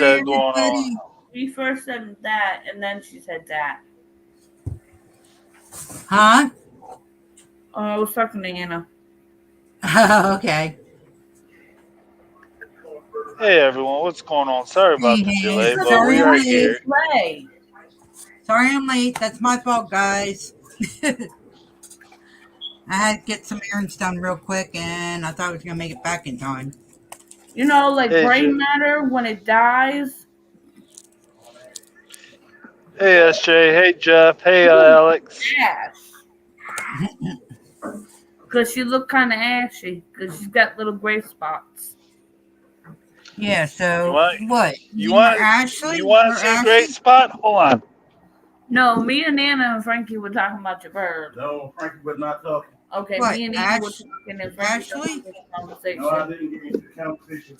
said going on. She first said that, and then she said that. Huh? Oh, I was talking to Anna. Okay. Hey everyone, what's going on? Sorry about the delay, but Sorry we I'm are late. here. Sorry I'm late. That's my fault, guys. I had to get some errands done real quick, and I thought I was going to make it back in time. You know, like brain matter, when it dies. Hey SJ, hey Jeff, hey Alex. Because she looked kind of ashy, because she's got little gray spots. Yeah, so what? You want Ashley? You want to see a great spot? Hold on. No, me and Anna and Frankie were talking about your bird. No, Frankie was not talking. Okay, what? me and Anna were talking and Frankie was having a conversation. No, I didn't get into the conversation.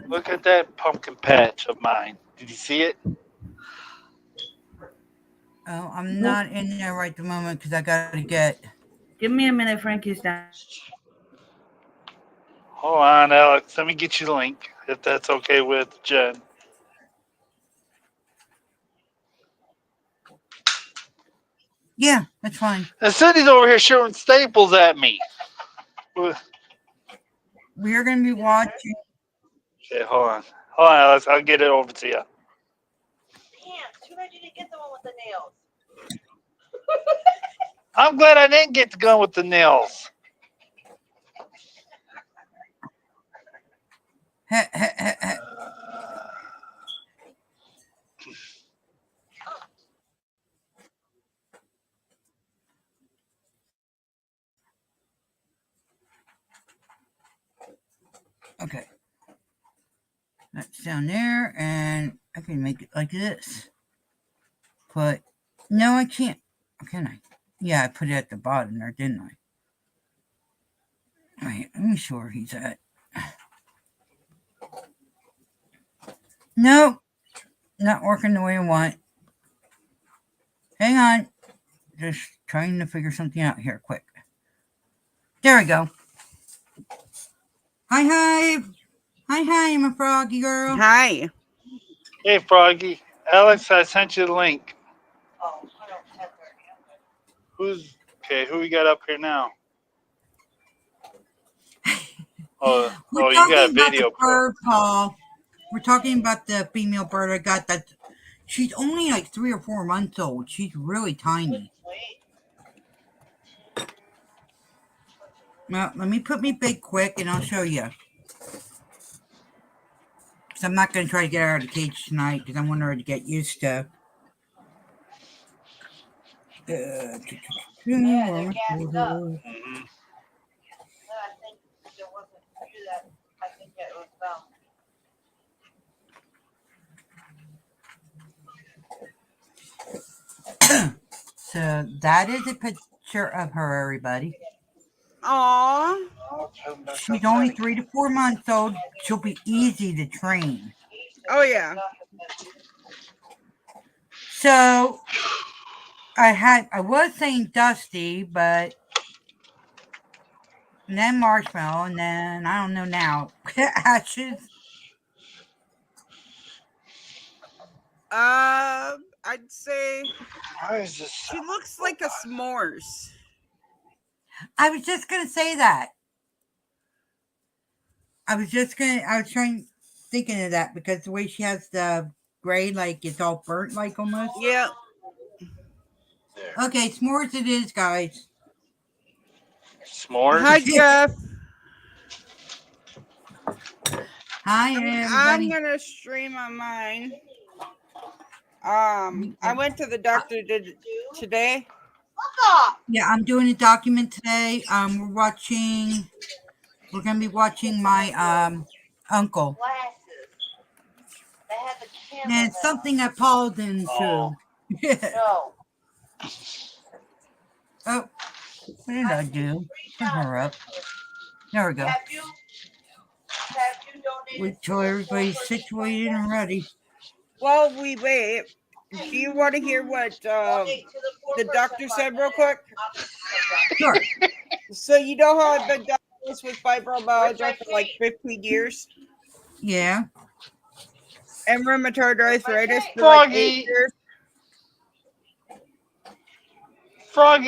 Look at that pumpkin patch of mine. Did you see it? Oh, I'm not in there right at the moment because I got to get. Give me a minute, Frankie's down. Hold on, Alex. Let me get you the link, if that's okay with Jen. Yeah, that's fine. And Cindy's over here showing staples at me. We're going to be watching. Okay, hold on. Hold on, Alex. I'll get it over to you. Damn, too bad you didn't get the one with the nails. I'm glad I didn't get the gun with the nails. Okay. That's down there, and I can make it like this. But, no, I can't. Can I? Yeah, I put it at the bottom there, didn't I? Wait, let me see where he's at. Nope. Not working the way I want. Hang on. Just trying to figure something out here quick. There we go. Hi. Hi, I'm a froggy girl. Hi. Hey, Froggy. Alex, I sent you the link. Oh, I don't have her. Who we got up here now? We're you talking got a about video. the bird, Paul. We're talking about the female bird I got. That she's only like 3 or 4 months old. She's really tiny. Well, let me put me big quick, and I'll show you. Because I'm not going to try to get her out of the cage tonight, because I want her to get used to. Yeah, they're gassed up. No, I think there wasn't you that. I think it was them. So that is a picture of her, everybody. Aww. She's only 3 to 4 months old. She'll be easy to train. Oh, yeah. So I was saying Dusty, but and then Marshmallow, and then I don't know now. Ashes. I'd say Why is this? she looks like a s'mores. I was just gonna say that. I was thinking of that because the way she has the gray, like it's all burnt, like almost. Yeah. Okay, s'mores it is, guys. S'mores? Hi, Jeff. Hi, everybody. I'm gonna stream on mine. I went to the doctor today. Yeah, I'm doing a document today. We're gonna be watching my uncle. And it's something that Paul didn't show. No. Oh, what did I do? Put her up. There we go. Have you donated? Wait till everybody's situated and ready. Well, we wait. Do you want to hear what the doctor said real quick? Sure. So you know how I've been diagnosed with fibromyalgia for like 15 years? Yeah. and rheumatoid arthritis for like 8 Froggy. years. Froggy.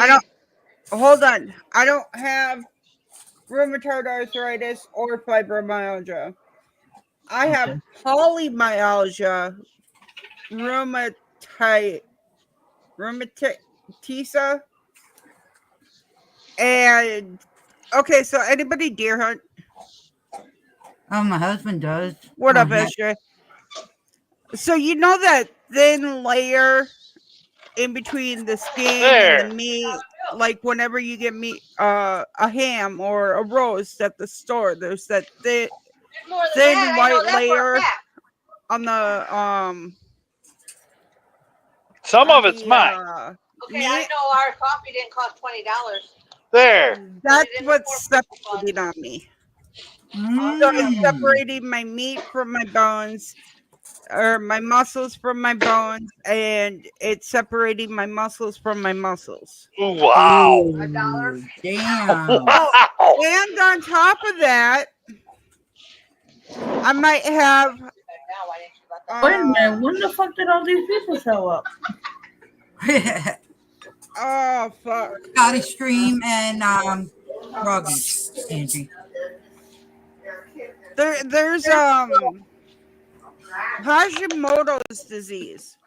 Hold on. I don't have rheumatoid arthritis or fibromyalgia. I have Okay. polymyalgia, rheumatisa, and okay. So anybody deer hunt? Oh, my husband does. What Oh, up, SJ? So you know that thin layer in between the skin and the There. meat, like whenever you get meat, a ham or a roast at the store, there's that More than thin that, I know white that for a layer fact. on the Some of it's mine. Okay, I meat. know our coffee didn't cost $20. There. That's didn't what's afford separating on me. Mm. So it's separating my meat from my bones, or my muscles from my bones, and it's separating my muscles from my muscles. Ooh, wow. Ooh, $1. damn. Wow. And on top of that, I might have. Now, why didn't you let them? Wait a minute. When the fuck did all these people show up? Oh fuck! Scotty Stream and Froggy, Angie. There's Hashimoto's disease.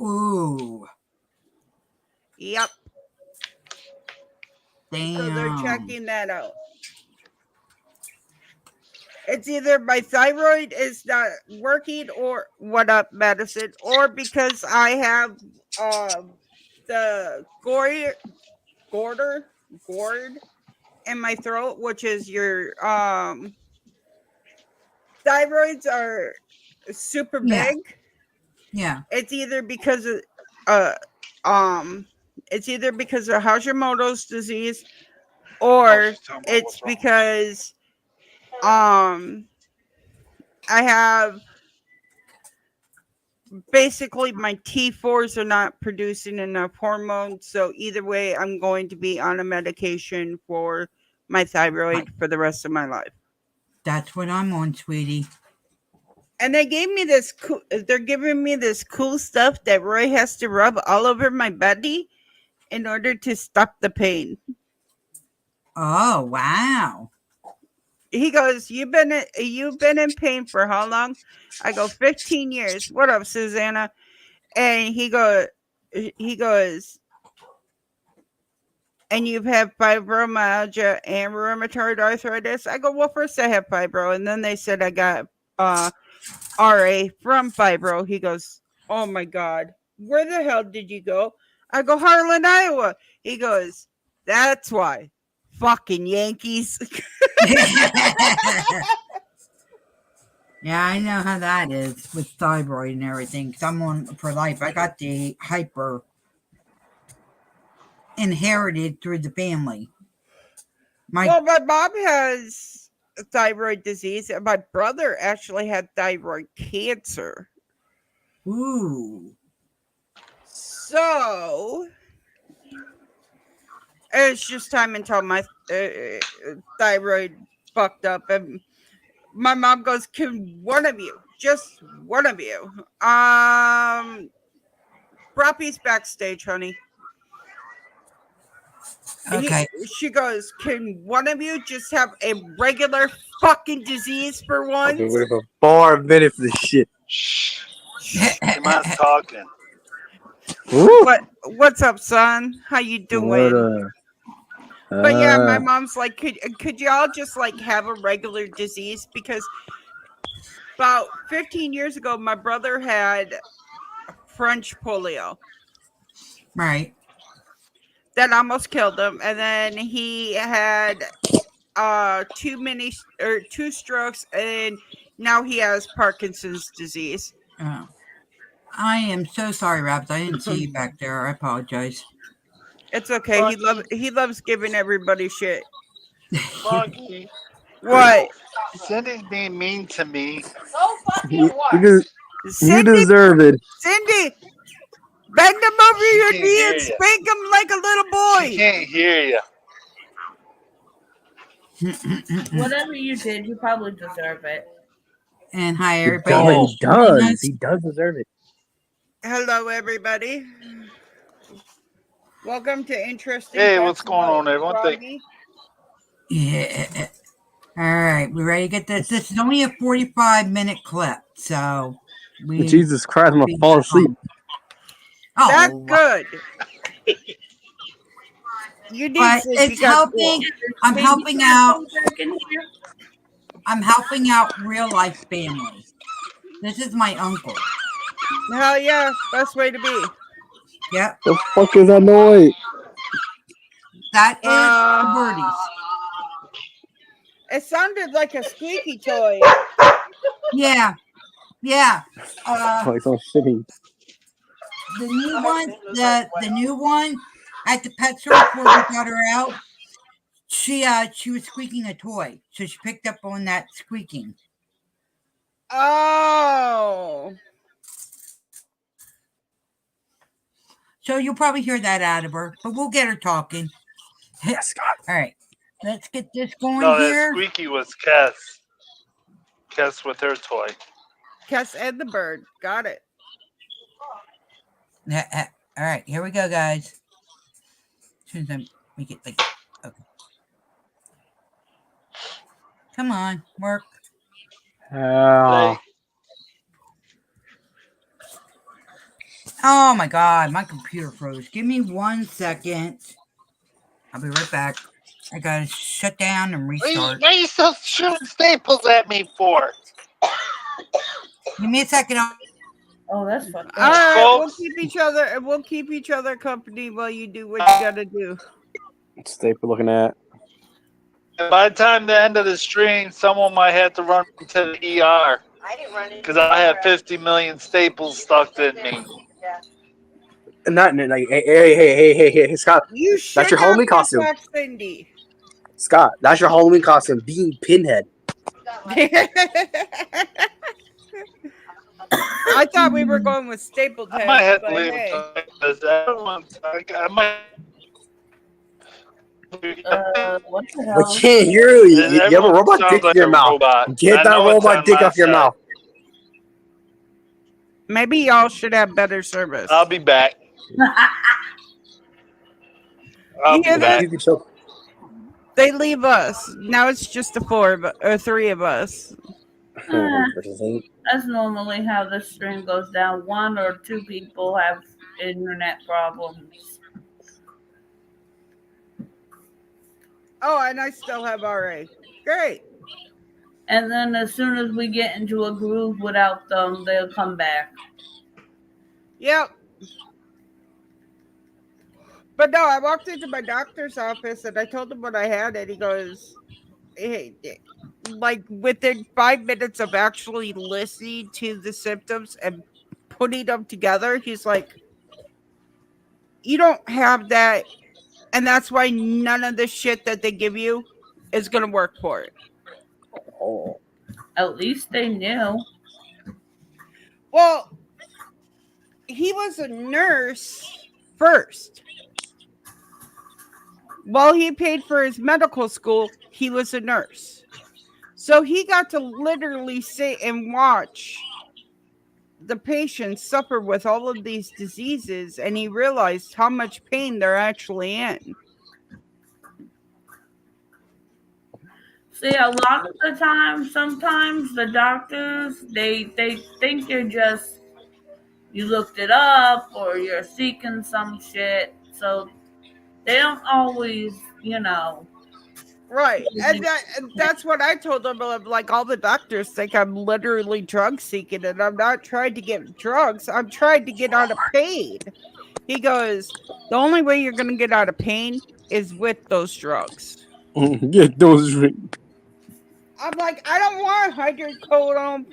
Ooh, Yep. So they're damn. checking that out. It's either my thyroid is not working, or what up, medicine, or because I have the gourd in my throat, which is your thyroids are super Yeah. big. Yeah. It's either because of Hashimoto's disease, Oh, or she's talking about it's what's wrong. because I have basically my T4s are not producing enough hormones. So either way, I'm going to be on a medication for my thyroid for the rest of my life. That's what I'm on, sweetie. And they gave me this they're giving me this cool stuff that Roy has to rub all over my body in order to stop the pain. Oh, wow. He goes, you've been in pain for how long? I go, 15 years. What up, Susanna? And he goes, and you've had fibromyalgia and rheumatoid arthritis? I go, well, first I have fibro, and then they said I got RA from fibro. He goes, oh my God, where the hell did you go? I go, Harlan, Iowa. He goes, that's why. Fucking Yankees. Yeah, I know how that is with thyroid and everything. Because I'm on for life. I got the hyper inherited through the family. Well, my mom has thyroid disease, and my brother actually had thyroid cancer. Ooh. So it's just time until my thyroid fucked up. And my mom goes, can one of you, just one of you, Broppy's backstage, honey. Okay. She goes, can one of you just have a regular fucking disease for I've been once? waiting for 4 minutes for this shit. Shh. Your mom's talking. Woo! What's up, son? How you doing? But yeah, my mom's like, could y'all just like have a regular disease? Because about 15 years ago, my brother had French polio Right. that almost killed him, and then he had two strokes, and now he has Parkinson's disease. Oh. I am so sorry, Raps. I didn't see you back there. I apologize. It's okay. He loves giving everybody shit. Froggy. What? Cindy's being mean to me. So fucking You, what? you Cindy, deserve it. Cindy, bend him over She your can't knee hear and you. spank him like a little She boy. can't hear you. Whatever you did, you probably deserve it. And hi, He everybody. does. that's joining us. He does deserve it. Hello, everybody. Welcome to Interesting Hey, Facts what's going About on, everyone? Froggy. Yeah. All right, we ready to get this? This is only a 45-minute clip, so we. Jesus Christ, I'm gonna fall asleep. Oh, That's good. You need but sleep. it's You got helping. school. I'm Baby helping cat out. come back in here? I'm helping out real life family. This is my uncle. Hell yeah, best way to be. Yep, The fuck is that noise? that is Uh, the birdies. It sounded like a squeaky toy. Yeah, yeah. Oh, it's all shitty. The new one, the new one at the pet store before we got her out. She was squeaking a toy, so she picked up on that squeaking. Oh. So you'll probably hear that out of her, but we'll get her talking. Yes, God. All right, let's get this going No, that here. squeaky was Cass. Cass with her toy. Cass and the bird. Got it. All right, here we go, guys. As soon as I make it like, okay. Come on, work. Oh, Oh my God, my computer froze. Give me 1 second. I'll be right back. I gotta shut down and restart. What are you still shooting staples at me for? Give me a second. Oh, that's fucked All up. right, folks. we'll keep each other company while you do what you gotta do. staple looking at. By the time the end of the stream, someone might have to run to the ER I didn't run into because I have 50 million staples stuck in me. Yeah. Not like, hey, Scott. You should That's your not Halloween be costume. Black Cindy. Scott, that's your Halloween costume. Being Pinhead. I thought we were going with staple I might have test, to but leave hey. because I might. What the I hell? can't hear you. You have a Everyone robot sounds dick in like your a mouth. robot. Get I that know it's robot on dick my off your side. mouth. Maybe y'all should have better service. I'll be back. I'll You be hear back. You can choke. They leave us. Now it's just the three of us. That's normally how the stream goes down. 1 or 2 people have internet problems. Oh, and I still have RA. Great. And then as soon as we get into a groove without them, they'll come back. Yep. But no, I walked into my doctor's office and I told him what I had, and he goes, hey, like within 5 minutes of actually listening to the symptoms and putting them together, he's like, you don't have that, and that's why none of the shit that they give you is gonna work for it. Oh. At least they knew. Well, he was a nurse first. While he paid for his medical school, he was a nurse. So he got to literally sit and watch the patients suffer with all of these diseases, and he realized how much pain they're actually in. See, a lot of the time, sometimes the doctors, they think you're just, you looked it up or you're seeking some shit. So they don't always, Right. And that's what I told him. Like, all the doctors think I'm literally drug seeking, and I'm not trying to get drugs. I'm trying to get out of pain. He goes, the only way you're going to get out of pain is with those drugs. Get those. I'm like, I don't want hydrocodone,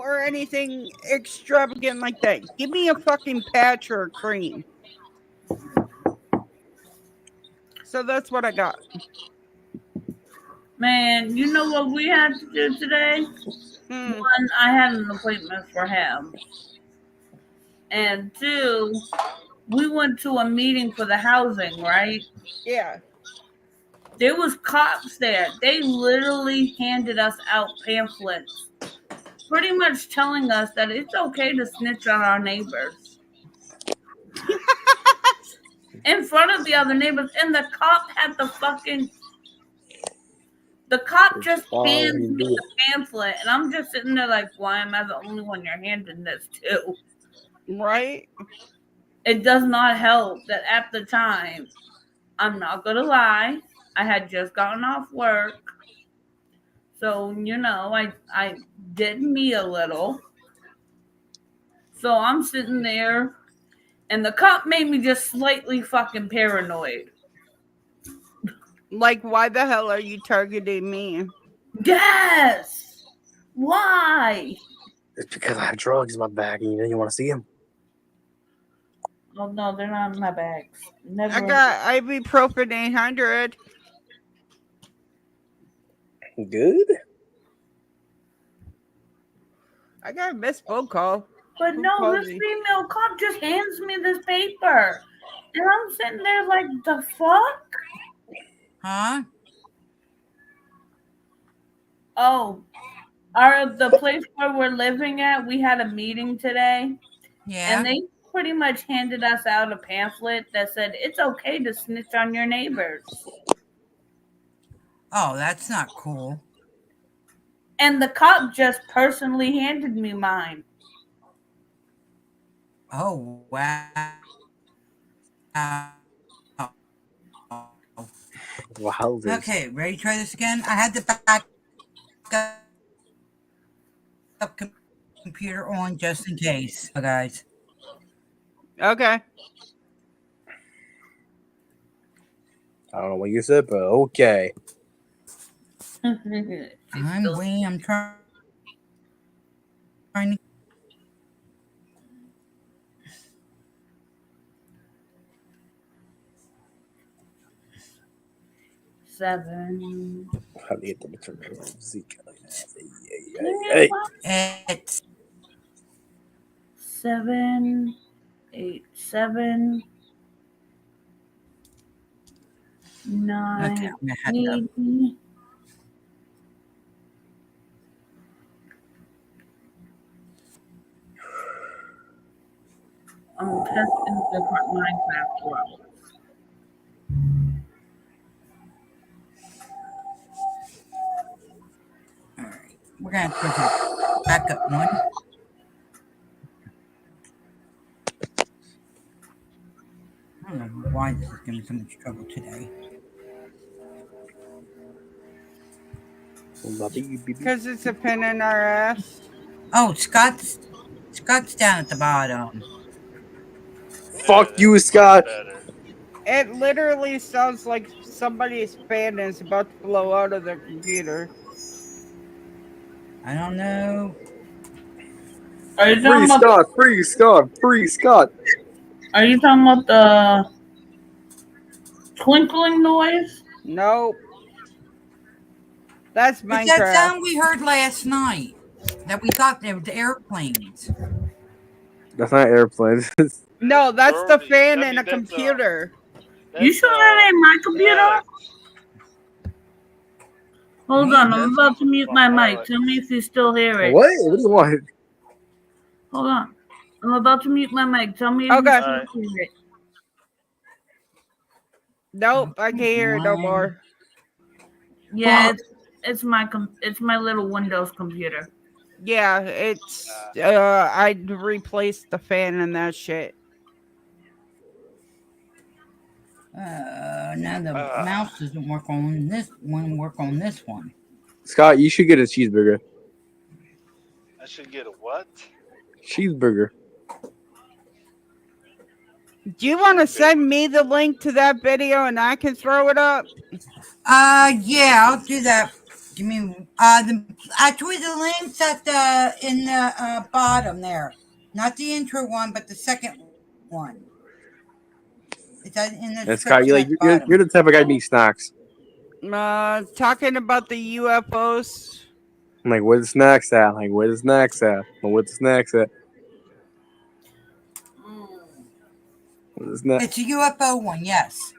or anything extravagant like that. Give me a fucking patch or a cream. So that's what I got. Man, you know what we had to do today? One, I had an appointment for him. And 2, we went to a meeting for the housing, right? Yeah. There was cops there. They literally handed us out pamphlets, pretty much telling us that it's okay to snitch on our neighbors in front of the other neighbors. And the cop had the cop just hands me the pamphlet, and I'm just sitting there like, why am I the only one you're handing this to? Right? It does not help that at the time, I'm not gonna lie, I had just gotten off work. So, I did me a little. So I'm sitting there, and the cop made me just slightly fucking paranoid. Like, why the hell are you targeting me? Yes! Why? It's because I have drugs in my bag and you want to see them. Oh no, they're not in my bags. Never. I got ibuprofen 800. Good. I got a missed phone call. But Who no, called this me? female cop just hands me this paper. And I'm sitting there like, the fuck? Huh? Oh, the place where we're living at, we had a meeting today. Yeah. And they pretty much handed us out a pamphlet that said it's okay to snitch on your neighbors. Oh, that's not cool. And the cop just personally handed me mine. Oh, wow. Wow. Okay, ready to try this again? I had the back up computer on just in case, guys. Okay. I don't know what you said, but okay. I'm trying to. Seven. How do you get the return Zeke? It's 7, 8, 7, 9, okay. I'm gonna have to. 80. I'm testing different Minecraft worlds. All right, we're gonna have to go to the backup one. I don't know why this is giving me so much trouble today. Because it's a pain in our ass. Oh, Scott's down at the bottom. Fuck you, Scott. Better. It literally sounds like somebody's fan is about to blow out of their computer. I don't know. Are you Free talking about? Scott, free Scott, free Scott. Are you talking about the twinkling noise? Nope. That's It's that Minecraft. sound we heard last night that we thought they were the airplanes. That's not airplanes. No, that's the Birdie. fan I in mean, a that's, computer. You sure that ain't my computer? Yeah. Hold Me, on, that's I'm about to mute my mic. Alex. Tell me if you still hear it. What? What do you want? Hold on. I'm about to mute my mic. Tell me if Okay. you still hear it. Nope, I can't hear it no more. Yeah, it's my little Windows computer. Yeah, it's I'd replace the fan and that shit. Now the mouse doesn't work on this one. Work on this one. Scott, you should get a cheeseburger. I should get a what? Cheeseburger. Do you want to send me the link to that video and I can throw it up? Yeah, I'll do that. Give me I tweeted the links at in the bottom there, not the intro one, but the second one. It's in the And Scott, description at the bottom. you're the type of guy to eat snacks. Talking about the UFOs. I'm like, where the snacks at? Like, where the snacks at? Well, where the snacks at? Where's the snacks? It's a UFO one, yes.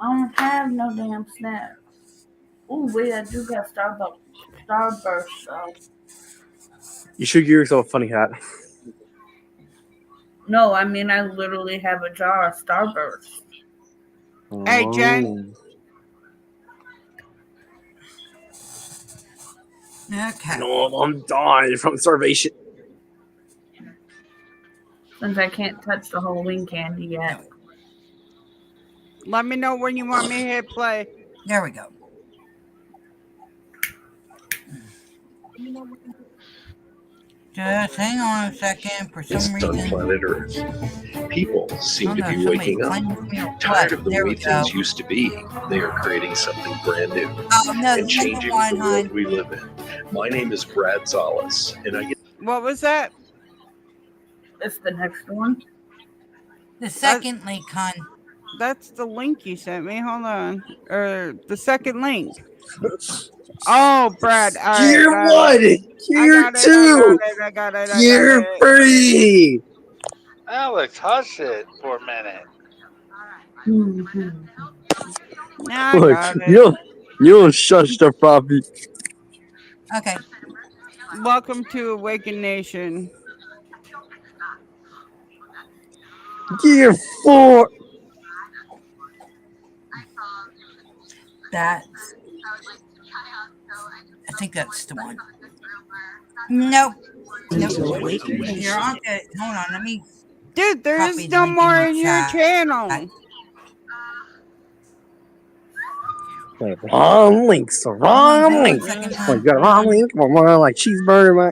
I don't have no damn snacks. Oh wait, I do got Starburst though. You should give yourself a funny hat. No, I mean I literally have a jar of Starburst. Hey, Jen. Okay. No, I'm dying from starvation. Since I can't touch the Halloween candy yet. Let me know when you want me to hit play. There we go. Just hang on a second. For some on reason, planet Earth. People seem to be somebody waking up. claimed me or Tired what? of the There way we things go. used to be, they are creating something brand new Oh no, and changing number one, the world hon. we live in. My name is Brad Szollose, and I get What was that? It's the next one. The second link, hon. That's the link you sent me. Hold on. Or the second link. Oh, Brad. All right. Gear got it. 1, I Gear got it. 2, I got it. Gear 3. Alex, hush it for a minute. Now I got it. You don't shush the puppy. Okay. Welcome to Awaken Nation. Gear 4. That's. I think that's the one. Nope. Nope. Here, I'll get. Hold on. Let me. Dude, there Copy is the no link more in in the your chat. channel. Wrong links. Wrong link. Oh, you got a wrong link? More like cheeseburger, man.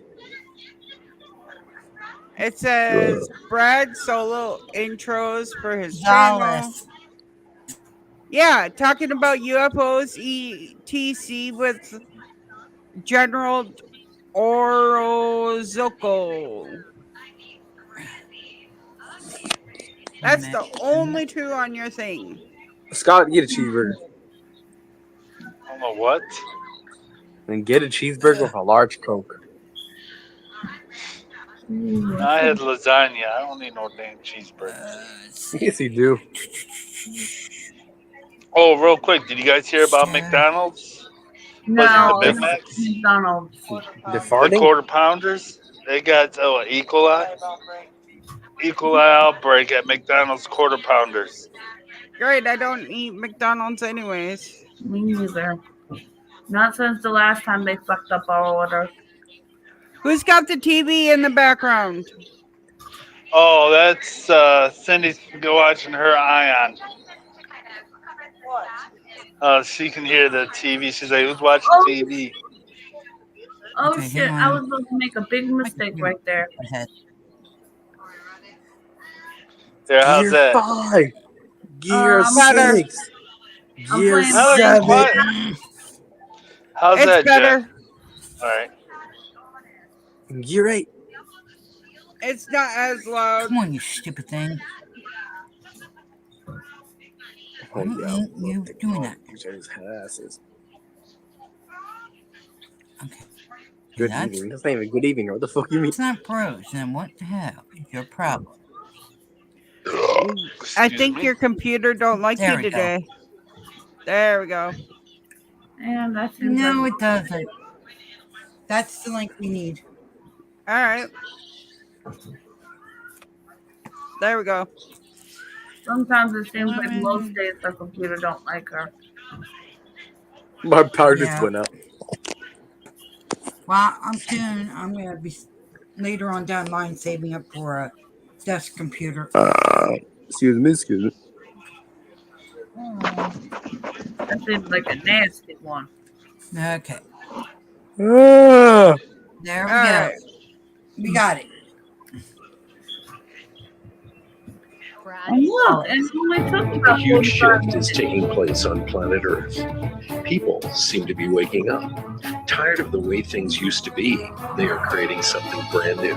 It says Brad solo intros for his channel. Szollose. Yeah, talking about UFOs, ETC with General Orozco. That's the only two on your thing. Scott, get a cheeseburger. I don't know what. And get a cheeseburger with a large Coke. I had lasagna. I don't need no damn cheeseburger. Yes, you do. Oh, real quick, did you guys hear about McDonald's? No, The Big it's Macs? McDonald's. The The farting? quarter pounders? They got E. coli outbreak at McDonald's quarter pounders. Great, I don't eat McDonald's anyways. Me neither. Not since the last time they fucked up our order. Who's got the TV in the background? Oh, that's Cindy's watching her Ion. She can hear the TV. She's like, who's watching TV? Oh Okay, shit, hang I on. was about to make a big mistake right there. Ahead. There, how's Gear that? 5. Gear Better. 6. I'm Gear playing Alex, 7. what? How's It's that, better. Jen? All right. Gear 8. It's not as loud. Come on, you stupid thing. Oh, Why yeah. ain't you doing that? Asses. Okay. Good That's, evening. That's not even good evening. What the fuck you mean? it's not pros. Then what the hell is your problem? I Excuse think me. your computer don't like There you we go. today. There we go. And that seems No, like it doesn't. That's the link we need. All right. There we go. sometimes it seems like most days the computer don't like her. My power just Yeah. went up. Well, I'm gonna be later on down the line saving up for a desk computer. Excuse me. That seems like a nasty one. Okay. Ah. There we All go. right. We got it. And look, it only took a about huge 45 shift is minutes. taking place on planet Earth. People seem to be waking up. Tired of the way things used to be, they are creating something brand new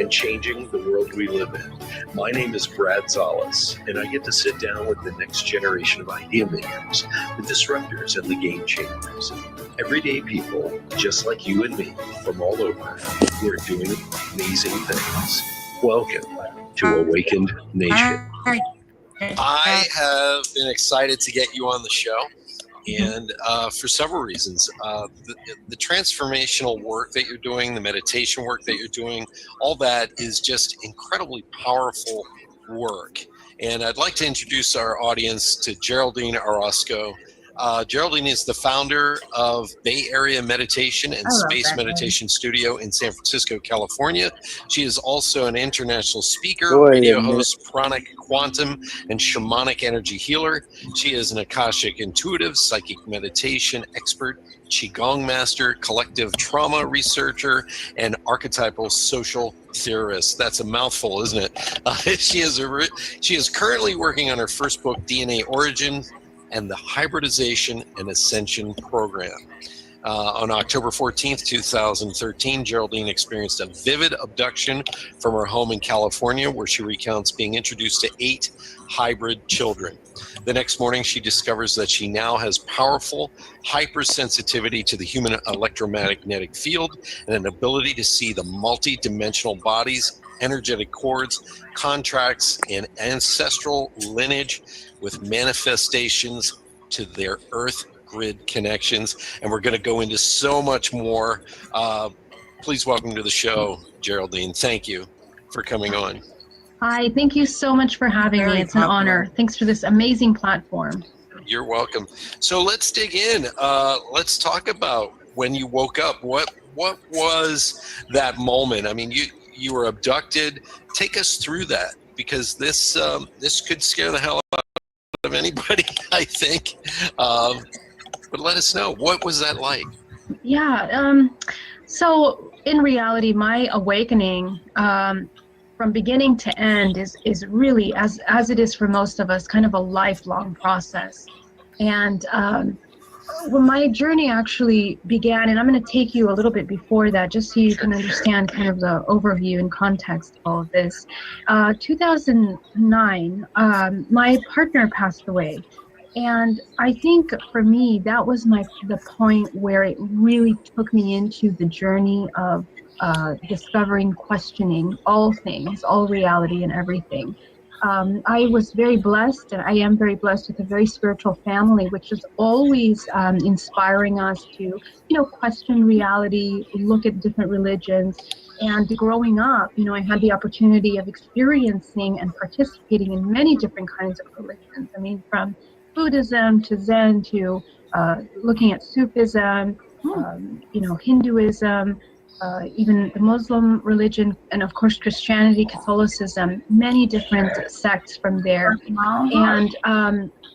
and changing the world we live in. My name is Brad Szollose, and I get to sit down with the next generation of idea makers, the disruptors, and the game changers. Everyday people, just like you and me, from all over, who are doing amazing things. Welcome to Awakened Nation. All right. I have been excited to get you on the show, and for several reasons. The transformational work that you're doing, the meditation work that you're doing, all that is just incredibly powerful work. And I'd like to introduce our audience to Geraldine Orozco. Geraldine is the founder of Bay Area Meditation and Space Meditation Studio in San Francisco, California. She is also an international speaker, radio host, pranic quantum, and shamanic energy healer. She is an Akashic intuitive, psychic meditation expert, Qigong master, collective trauma researcher, and archetypal social theorist. That's a mouthful, isn't it? She is currently working on her first book, DNA Origin and the Hybridization and Ascension Program. On October 14th, 2013, Geraldine experienced a vivid abduction from her home in California, where she recounts being introduced to 8 hybrid children. The next morning, she discovers that she now has powerful hypersensitivity to the human electromagnetic field and an ability to see the multi-dimensional bodies, energetic cords, contracts, and ancestral lineage with manifestations to their earth grid connections. And we're going to go into so much more. Please welcome to the show, Geraldine. Thank you for coming on. Hi, thank you so much for having me. It's an honor. Thanks for this amazing platform. You're welcome. So let's dig in. Let's talk about when you woke up. What was that moment? I mean, you were abducted. Take us through that, because this could scare the hell out of anybody, I think. But let us know, what was that like? Yeah. So in reality, my awakening from beginning to end is really, as it is for most of us, kind of a lifelong process. And when my journey actually began, and I'm going to take you a little bit before that, just so you can understand kind of the overview and context of all of this. 2009, my partner passed away. And I think for me, that was the point where it really took me into the journey of discovering, questioning all things, all reality and everything. I was very blessed, and I am very blessed with a very spiritual family, which is always inspiring us to, question reality, look at different religions. And growing up, I had the opportunity of experiencing and participating in many different kinds of religions. I mean, from Buddhism to Zen to looking at Sufism, Hinduism, even the Muslim religion, and of course Christianity, Catholicism, many different sects from there. And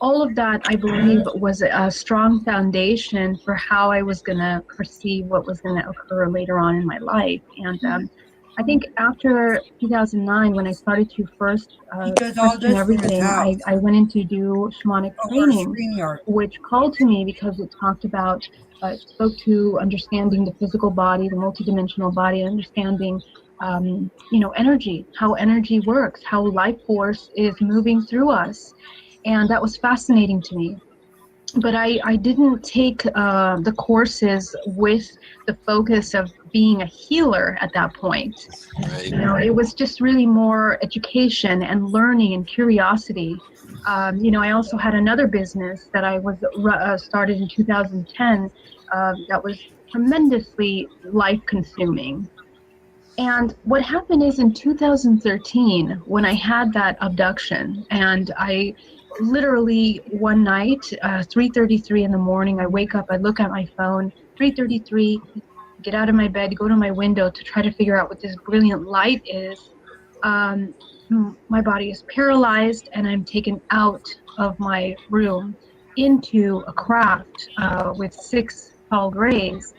all of that, I believe, was a strong foundation for how I was going to perceive what was going to occur later on in my life. And I think after 2009, when I started to first question everything, I went in to do shamanic training, which called to me because it talked about, it spoke to understanding the physical body, the multidimensional body, understanding, energy, how energy works, how life force is moving through us. And that was fascinating to me. But I didn't take the courses with the focus of being a healer at that point. Right. It was just really more education and learning and curiosity. I also had another business that I was started in 2010 that was tremendously life-consuming. And what happened is in 2013, when I had that abduction, and I literally one night, 3:33 in the morning, I wake up, I look at my phone, 3:33, get out of my bed, go to my window to try to figure out what this brilliant light is. My body is paralyzed, and I'm taken out of my room into a craft with 6 tall grays.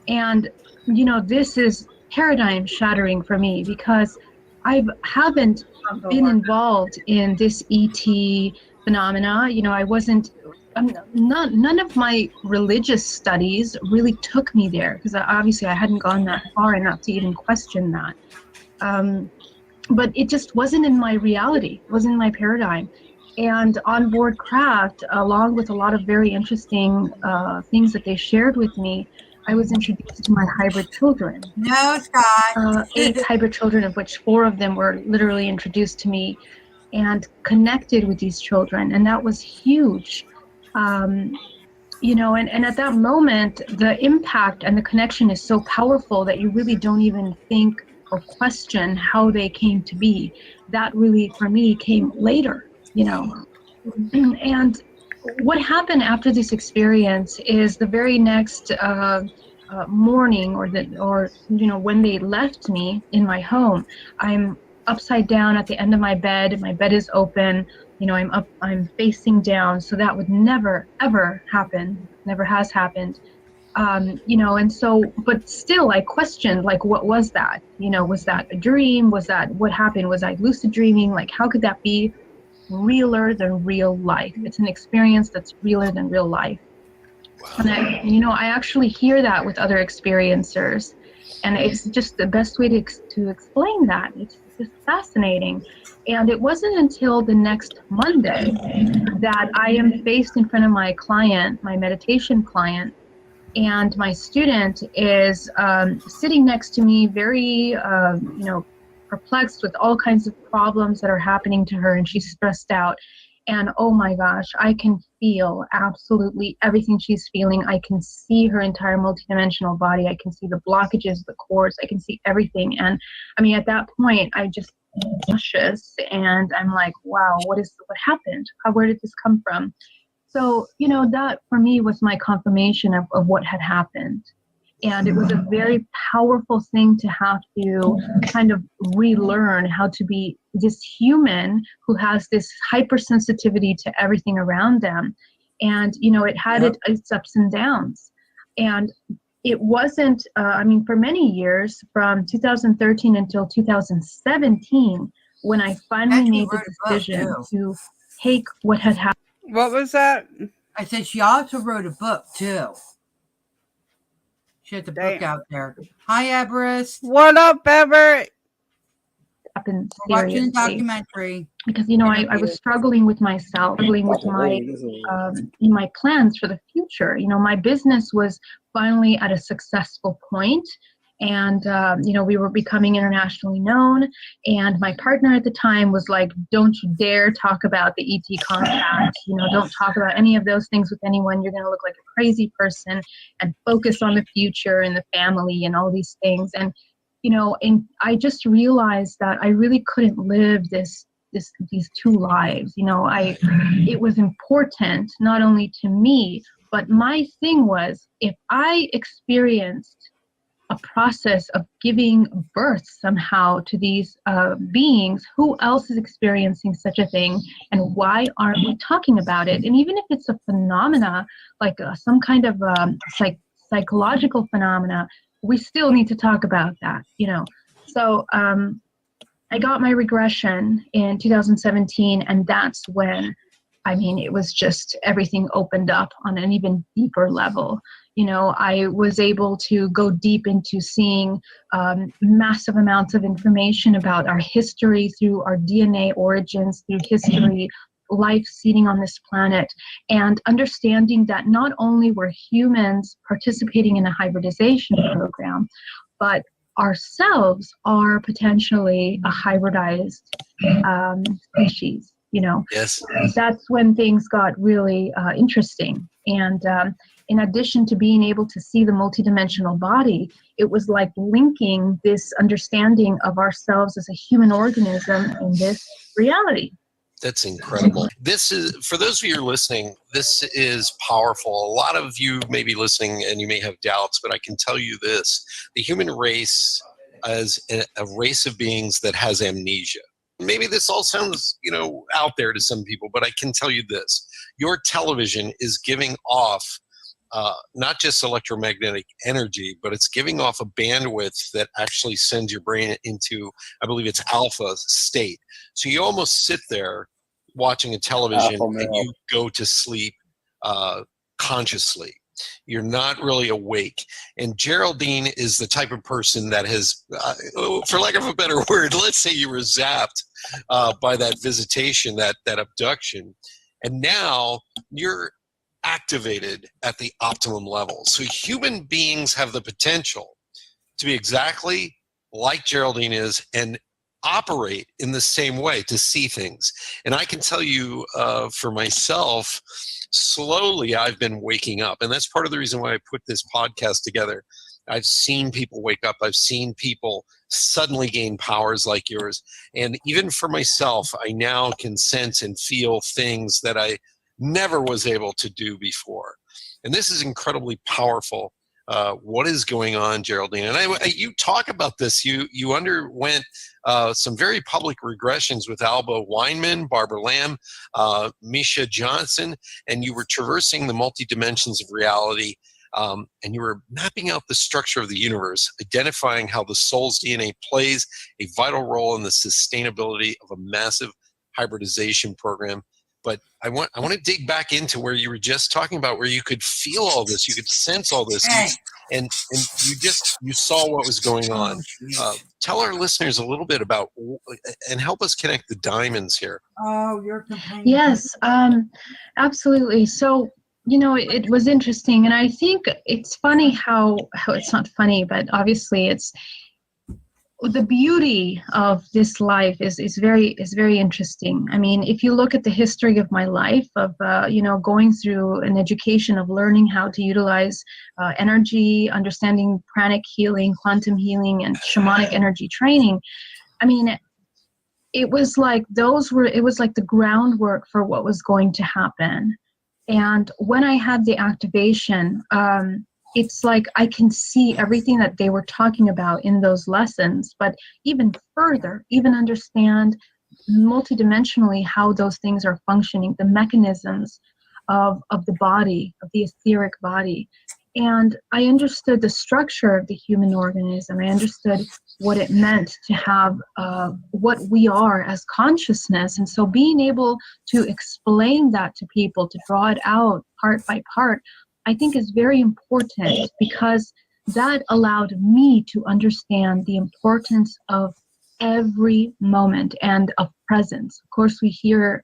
And, this is paradigm shattering for me, because I haven't been involved in this ET phenomena. I wasn't, none of my religious studies really took me there, because obviously I hadn't gone that far enough to even question that. But it just wasn't in my reality, wasn't in my paradigm. And on board craft, along with a lot of very interesting things that they shared with me, I was introduced to my hybrid children. No, Scott. 8 hybrid children, of which 4 of them were literally introduced to me and connected with these children, and that was huge. You know, and at that moment, the impact and the connection is so powerful that you really don't even think or question how they came to be. That really, for me, came later, you know. And what happened after this experience is the very next morning, or you know, when they left me in my home, I'm upside down at the end of my bed. My bed is open. You know, I'm facing down. So that would never ever happen. Never has happened. You know, and so, but still, I questioned, like, what was that? You know, was that a dream? Was that what happened? Was I lucid dreaming? Like, how could that be realer than real life? It's an experience that's realer than real life. And you know, I actually hear that with other experiencers, and it's just the best way to explain that. It's just fascinating. And it wasn't until the next Monday that I am faced in front of my client, my meditation client, and my student is sitting next to me, very, you know, perplexed with all kinds of problems that are happening to her, and she's stressed out. And oh my gosh, I can feel absolutely everything she's feeling. I can see her entire multidimensional body. I can see the blockages, the cords. I can see everything. And I mean, at that point, I just nauseous, and I'm like, wow, what happened? Where did this come from? So, you know, that for me was my confirmation of what had happened. And it was a very powerful thing to have to kind of relearn how to be this human who has this hypersensitivity to everything around them. And, you know, it had its ups and downs. And it wasn't, I mean, for many years, from 2013 until 2017, when I finally made the decision to take what had happened. What was that? I said she also wrote a book too. She has a book out there. Hi, Everest. What up, Everett? Happened watching the documentary. Because, you know, I was struggling with myself, struggling with my in my plans for the future. You know, my business was finally at a successful point, and you know, we were becoming internationally known. And my partner at the time was like, "Don't you dare talk about the ET contact. You know, don't talk about any of those things with anyone. You're going to look like a crazy person. And focus on the future and the family and all these things." And you know, and I just realized that I really couldn't live these two lives. You know, it was important not only to me, but my thing was, if I experienced a process of giving birth somehow to these beings, who else is experiencing such a thing, and why aren't we talking about it? And even if it's a phenomena, like some kind of psychological phenomena, we still need to talk about that, you know. So I got my regression in 2017, and that's when, I mean, it was just everything opened up on an even deeper level. You know, I was able to go deep into seeing massive amounts of information about our history through our DNA origins, through history, life seeding on this planet, and understanding that not only were humans participating in a hybridization program, but ourselves are potentially a hybridized species. You know, yes, that's when things got really interesting. And in addition to being able to see the multidimensional body, it was like linking this understanding of ourselves as a human organism in this reality. That's incredible. This is, for those of you who are listening, this is powerful. A lot of you may be listening and you may have doubts, but I can tell you this: the human race is a race of beings that has amnesia. Maybe this all sounds, you know, out there to some people, but I can tell you this: your television is giving off not just electromagnetic energy, but it's giving off a bandwidth that actually sends your brain into, I believe it's alpha state. So you almost sit there watching a television and you go to sleep consciously. You're not really awake. And Geraldine is the type of person that has, for lack of a better word, let's say you were zapped by that visitation, that abduction. And now you're activated at the optimum level. So human beings have the potential to be exactly like Geraldine is, and operate in the same way, to see things. And I can tell you for myself, slowly I've been waking up. And that's part of the reason why I put this podcast together. I've seen people wake up. I've seen people suddenly gain powers like yours. And even for myself, I now can sense and feel things that I never was able to do before. And this is incredibly powerful. What is going on, Geraldine? And you talk about this. You underwent some very public regressions with Alba Weinman, Barbara Lamb, Misha Johnson, and you were traversing the multi-dimensions of reality. And you were mapping out the structure of the universe, identifying how the soul's DNA plays a vital role in the sustainability of a massive hybridization program. But I want to dig back into where you were just talking about, where you could feel all this, you could sense all this, and you saw what was going on. Tell our listeners a little bit about, and help us connect the diamonds here. Oh, you're complaining. Yes, absolutely. So, it was interesting, and I think it's funny how it's not funny, but obviously it's the beauty of this life is very interesting. I mean, if you look at the history of my life of going through an education of learning how to utilize energy, understanding pranic healing, quantum healing, and shamanic energy training, I mean, it was like the groundwork for what was going to happen. And when I had the activation, it's like I can see everything that they were talking about in those lessons, but even further, even understand multidimensionally how those things are functioning, the mechanisms of the body, of the etheric body. And I understood the structure of the human organism. I understood what it meant to have what we are as consciousness. And so being able to explain that to people, to draw it out part by part, I think is very important, because that allowed me to understand the importance of every moment and of presence. Of course, we hear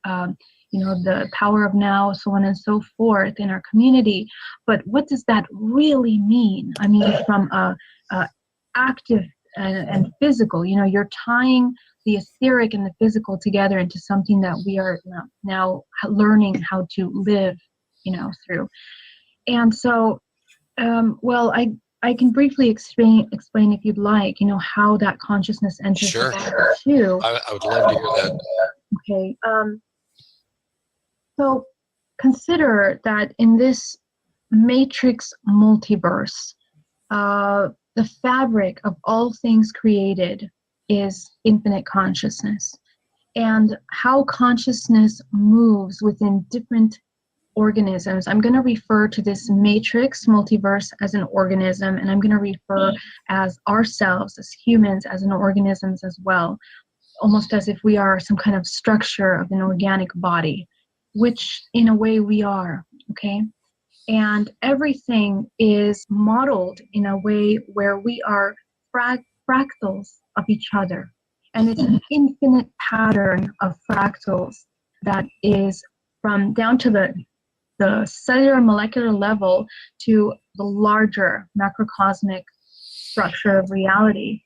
the power of now, so on and so forth in our community. But what does that really mean? I mean, from active and physical, you're tying the etheric and the physical together into something that we are now learning how to live, through. And so, I can briefly explain if you'd like, how that consciousness enters Sure. the body too. I would love to hear that. Okay. So consider that in this matrix multiverse, the fabric of all things created is infinite consciousness, and how consciousness moves within different organisms. I'm going to refer to this matrix multiverse as an organism, and I'm going to refer as ourselves as humans as an organisms as well, almost as if we are some kind of structure of an organic body, which in a way we are, okay? And everything is modeled in a way where we are fractals of each other. And it's an infinite pattern of fractals that is from down to the cellular molecular level to the larger macrocosmic structure of reality.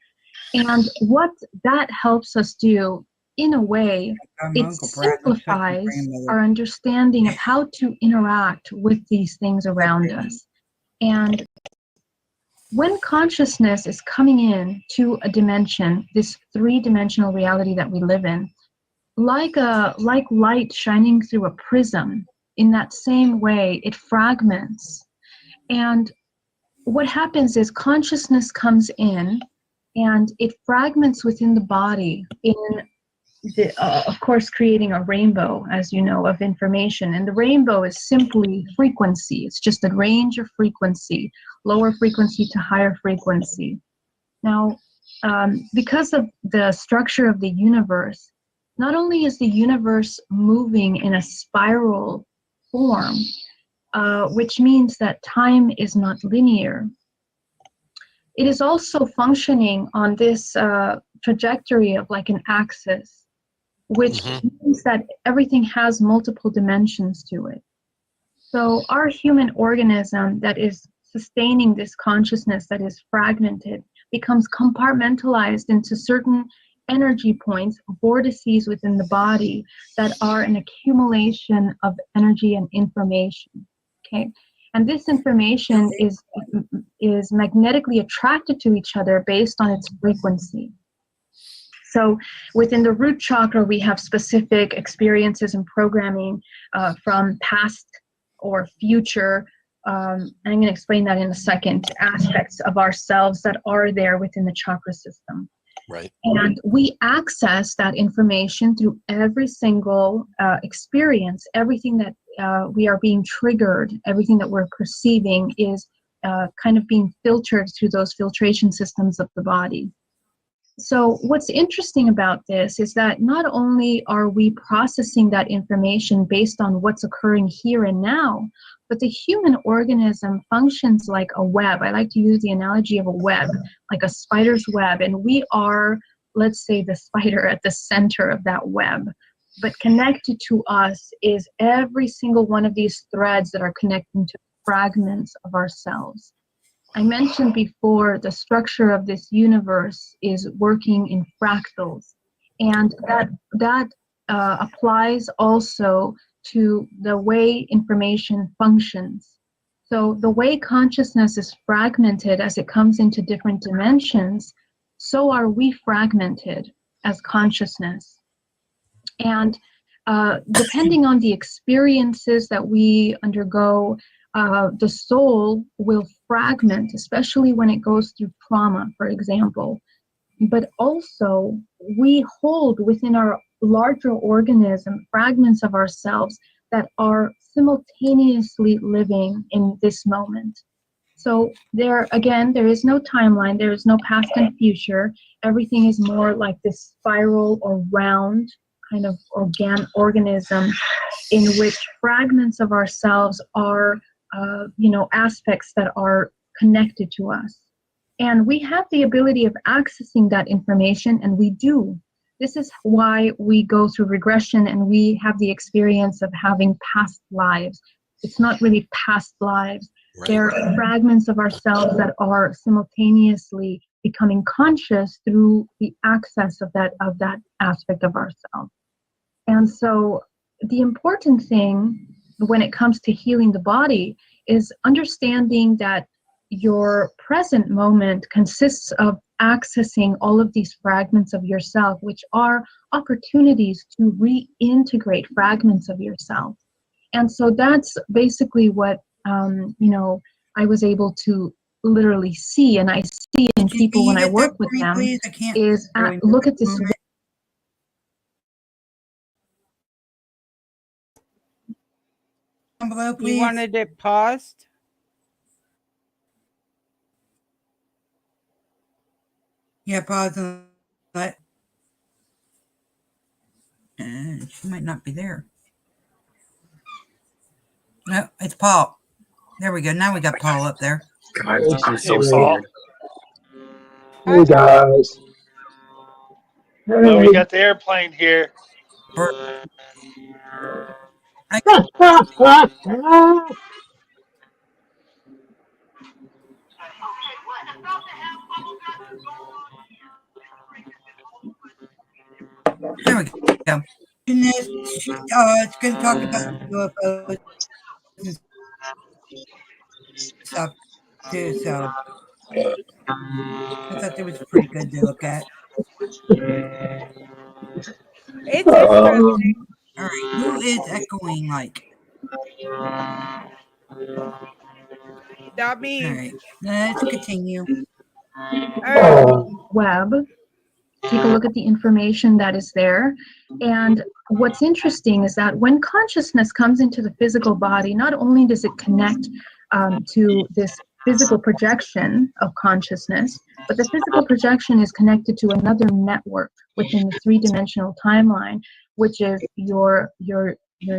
And what that helps us do, in a way, it simplifies our understanding of how to interact with these things around us. And when consciousness is coming in to a dimension, this three-dimensional reality that we live in, like light shining through a prism, in that same way, it fragments. And what happens is consciousness comes in and it fragments within the body in of course, creating a rainbow, as you know, of information. And the rainbow is simply frequency. It's just a range of frequency, lower frequency to higher frequency. Now, because of the structure of the universe, not only is the universe moving in a spiral form, which means that time is not linear, it is also functioning on this trajectory of like an axis, which means that everything has multiple dimensions to it. So our human organism that is sustaining this consciousness that is fragmented becomes compartmentalized into certain energy points, vortices within the body that are an accumulation of energy and information. Okay, and this information is magnetically attracted to each other based on its frequency. So within the root chakra, we have specific experiences and programming from past or future. I'm going to explain that in a second, aspects of ourselves that are there within the chakra system. Right. And we access that information through every single experience. Everything that we are being triggered, everything that we're perceiving is kind of being filtered through those filtration systems of the body. So what's interesting about this is that not only are we processing that information based on what's occurring here and now, but the human organism functions like a web. I like to use the analogy of a web, like a spider's web, and we are, let's say, the spider at the center of that web. But connected to us is every single one of these threads that are connecting to fragments of ourselves. I mentioned before the structure of this universe is working in fractals, and that applies also to the way information functions. So the way consciousness is fragmented as it comes into different dimensions, so are we fragmented as consciousness. And depending on the experiences that we undergo, the soul will fragment, especially when it goes through trauma, for example. But also, we hold within our larger organism fragments of ourselves that are simultaneously living in this moment. So there, again, there is no timeline, there is no past and future. Everything is more like this spiral or round kind of organism in which fragments of ourselves are aspects that are connected to us. And we have the ability of accessing that information, and we do. This is why we go through regression and we have the experience of having past lives. It's not really past lives. Right. They're fragments of ourselves that are simultaneously becoming conscious through the access of that aspect of ourselves. And so the important thing when it comes to healing the body is understanding that your present moment consists of accessing all of these fragments of yourself, which are opportunities to reintegrate fragments of yourself. And so that's basically what, I was able to literally see, and I see in people when I work with them, is look at this. Below, please. You wanted it paused? Yeah, pause and let. She might not be there. No, it's Paul. There we go. Now we got Paul up there. God, I'm so Hey, scared. Paul. Hey, guys. Well, we got the airplane here. There we go. It's going to talk about UFOs and stuff too, so I thought that was pretty good to look at. It's interesting. All right, who is echoing like? Not me. All right, let's continue. Web. Take a look at the information that is there. And what's interesting is that when consciousness comes into the physical body, not only does it connect to this physical projection of consciousness, but the physical projection is connected to another network within the three-dimensional timeline, which is your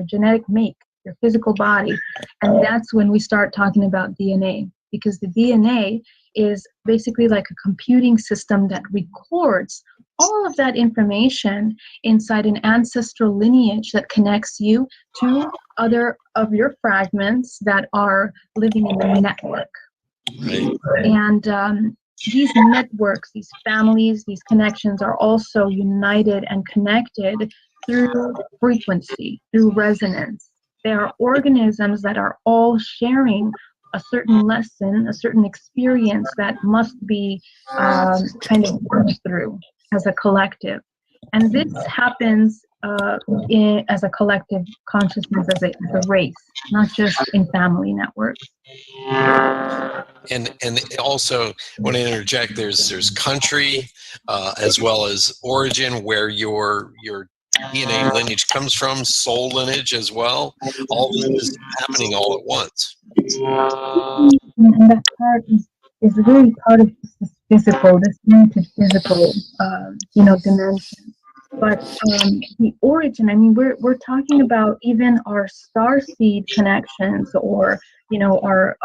genetic make, your physical body. And that's when we start talking about DNA, because the DNA is basically like a computing system that records all of that information inside an ancestral lineage that connects you to other of your fragments that are living in the network. Right. And these networks, these families, these connections are also united and connected through frequency, through resonance. They are organisms that are all sharing a certain lesson, a certain experience that must be kind of worked through as a collective. And this happens as a collective consciousness, as a race, not just in family networks. And also, want to interject. There's country as well as origin, where your DNA lineage comes from, soul lineage as well. All this is happening all at once. And that part is really part of this physical, this limited physical, dimension. But the origin, I mean, we're talking about even our starseed connections, or our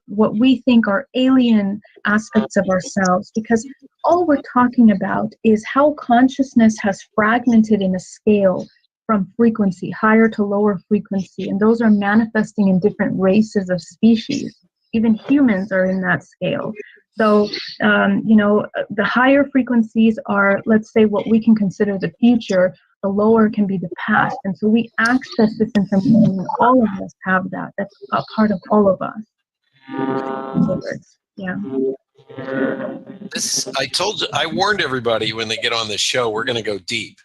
what we think are alien aspects of ourselves, because all we're talking about is how consciousness has fragmented in a scale from frequency, higher to lower frequency, and those are manifesting in different races of species. Even humans are in that scale. So, the higher frequencies are, let's say, what we can consider the future. The lower can be the past. And so we access this information, and all of us have that. That's a part of all of us. In other words, yeah. I warned everybody when they get on this show, we're going to go deep.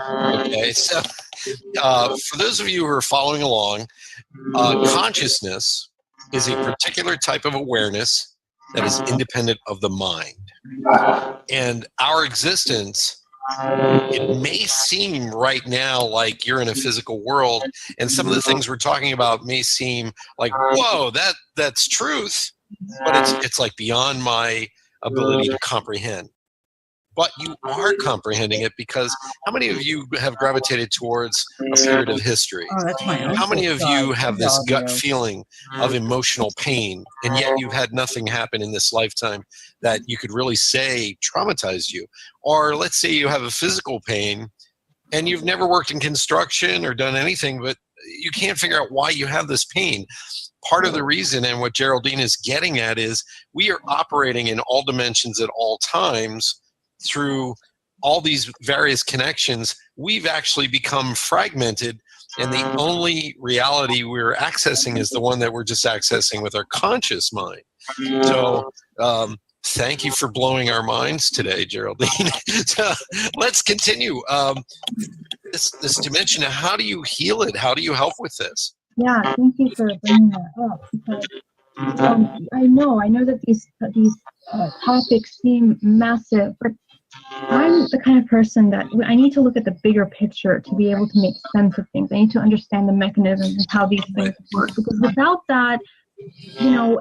Okay, so for those of you who are following along, consciousness is a particular type of awareness that is independent of the mind. And our existence, it may seem right now like you're in a physical world, and some of the things we're talking about may seem like, whoa, that's truth, but it's like beyond my ability to comprehend. But you are comprehending it, because how many of you have gravitated towards a period of history? Oh, that's my How many of you have this audio. gut feeling of emotional pain, and yet you've had nothing happen in this lifetime that you could really say traumatized you? Or let's say you have a physical pain and you've never worked in construction or done anything, but you can't figure out why you have this pain. Part of the reason, and what Geraldine is getting at, is we are operating in all dimensions at all times through all these various connections. We've actually become fragmented, and the only reality we're accessing is the one that we're just accessing with our conscious mind. So thank you for blowing our minds today, Geraldine. So let's continue. This dimension, how do you heal it? How do you help with this? Yeah, thank you for bringing that up, because I know that these topics seem massive, but I'm the kind of person that I need to look at the bigger picture to be able to make sense of things. I need to understand the mechanisms and how these things work, because without that,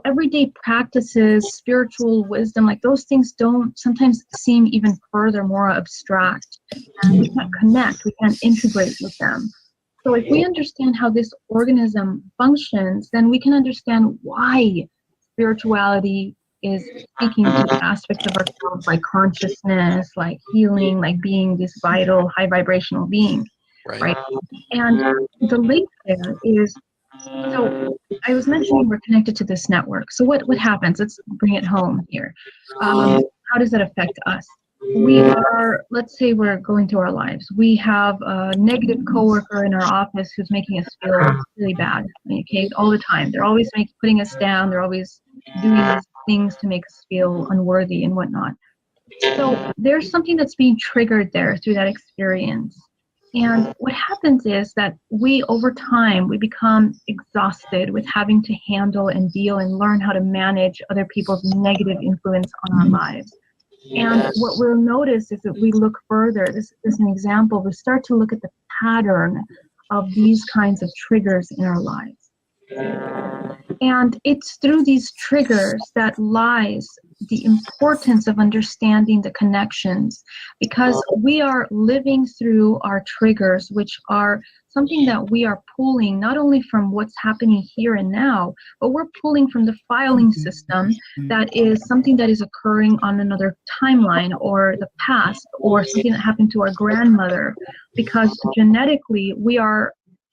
everyday practices, spiritual wisdom, like those things don't sometimes seem even further more abstract. And we can't connect, we can't integrate with them. So if we understand how this organism functions, then we can understand why spirituality is speaking to aspects of ourselves, like consciousness, like healing, like being this vital, high vibrational being, right? And the link there is, so I was mentioning we're connected to this network. So what happens? Let's bring it home here. How does that affect us? We are, let's say we're going through our lives. We have a negative coworker in our office who's making us feel really bad, okay, all the time. They're always putting us down. They're always doing these things to make us feel unworthy and whatnot. So there's something that's being triggered there through that experience. And what happens is that we, over time, we become exhausted with having to handle and deal and learn how to manage other people's negative influence on our lives. And what we'll notice is that we look further. This is an example. We start to look at the pattern of these kinds of triggers in our lives. And it's through these triggers that lies the importance of understanding the connections, because we are living through our triggers, which are something that we are pulling not only from what's happening here and now, but we're pulling from the filing system that is something that is occurring on another timeline, or the past, or something that happened to our grandmother, because genetically we are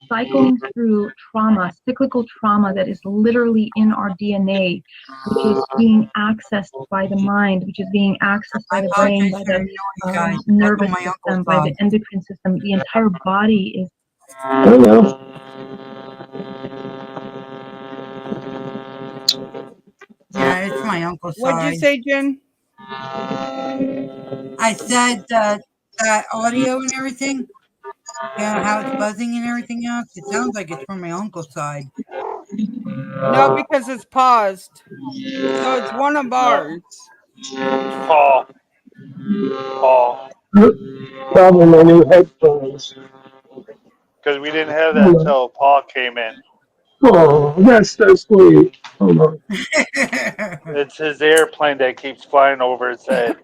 cycling through trauma, cyclical trauma that is literally in our DNA, which is being accessed by the mind, which is being accessed by the brain, by the nervous system, by the endocrine system. The entire body is. Hello. Yeah, it's my uncle's What'd side. you say, Jen? I said that audio and everything. Yeah, how it's buzzing and everything else. It sounds like it's from my uncle's side. No, because it's paused. So it's one of ours. Paul. Probably my new headphones. Because we didn't have that until Paul came in. Oh, that's so sweet. Hold on. It's his airplane that keeps flying over his head.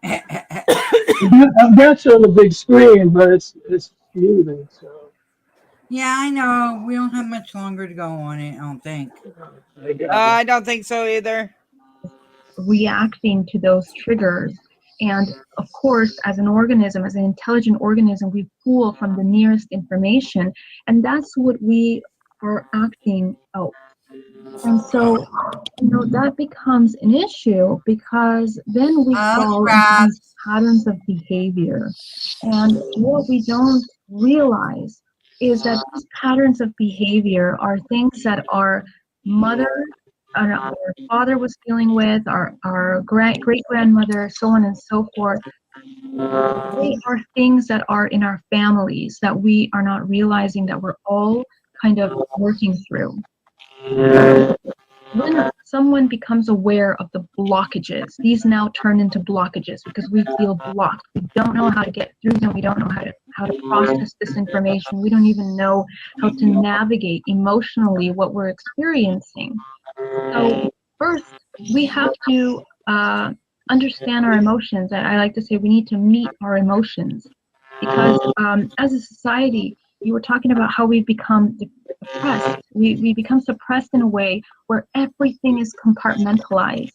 I've got you on the big screen, but it's muted. So. Yeah, I know. We don't have much longer to go on it, I don't think. I don't think so either. Reacting to those triggers. And of course, as an organism, as an intelligent organism, we pull from the nearest information, and that's what we are acting out. And so, that becomes an issue because then we fall into these patterns of behavior. And what we don't realize is that these patterns of behavior are things that our mother, our father was dealing with, our great-grandmother, so on and so forth. They are things that are in our families that we are not realizing that we're all kind of working through. When someone becomes aware of the blockages, these now turn into blockages because we feel blocked. We don't know how to get through them. We don't know how to process this information. We don't even know how to navigate emotionally what we're experiencing. So first, we have to understand our emotions. I like to say we need to meet our emotions because as a society, you were talking about how we've become suppressed. We become suppressed in a way where everything is compartmentalized.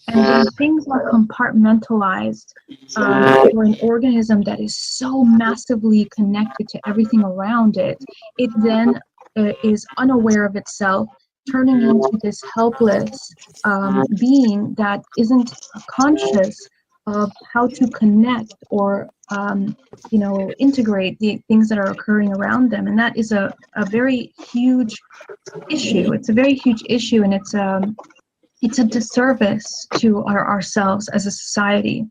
And when things are compartmentalized for an organism that is so massively connected to everything around it, it then is unaware of itself, turning into this helpless being that isn't conscious of how to connect or integrate the things that are occurring around them. And that is a very huge issue. It's a very huge issue, and it's a disservice to ourselves as a society.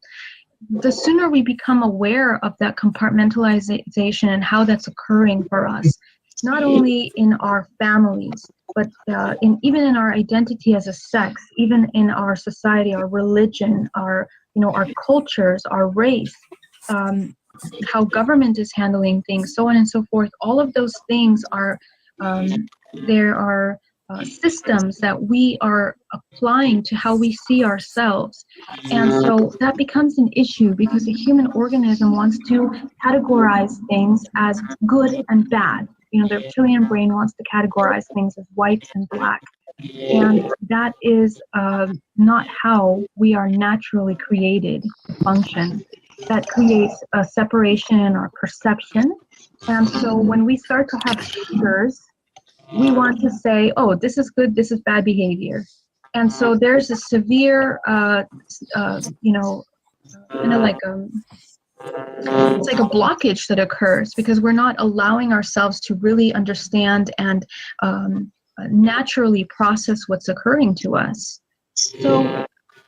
The sooner we become aware of that compartmentalization and how that's occurring for us, not only in our families, but even in our identity as a sex, even in our society, our religion, our cultures, our race, how government is handling things, so on and so forth. All of those things are there are systems that we are applying to how we see ourselves. And so that becomes an issue because the human organism wants to categorize things as good and bad. The reptilian brain wants to categorize things as white and black. And that is not how we are naturally created to function. That creates a separation in our perception. And so when we start to have triggers, we want to say, oh, this is good, this is bad behavior. And so there's a severe, it's like a blockage that occurs because we're not allowing ourselves to really understand and naturally process what's occurring to us. So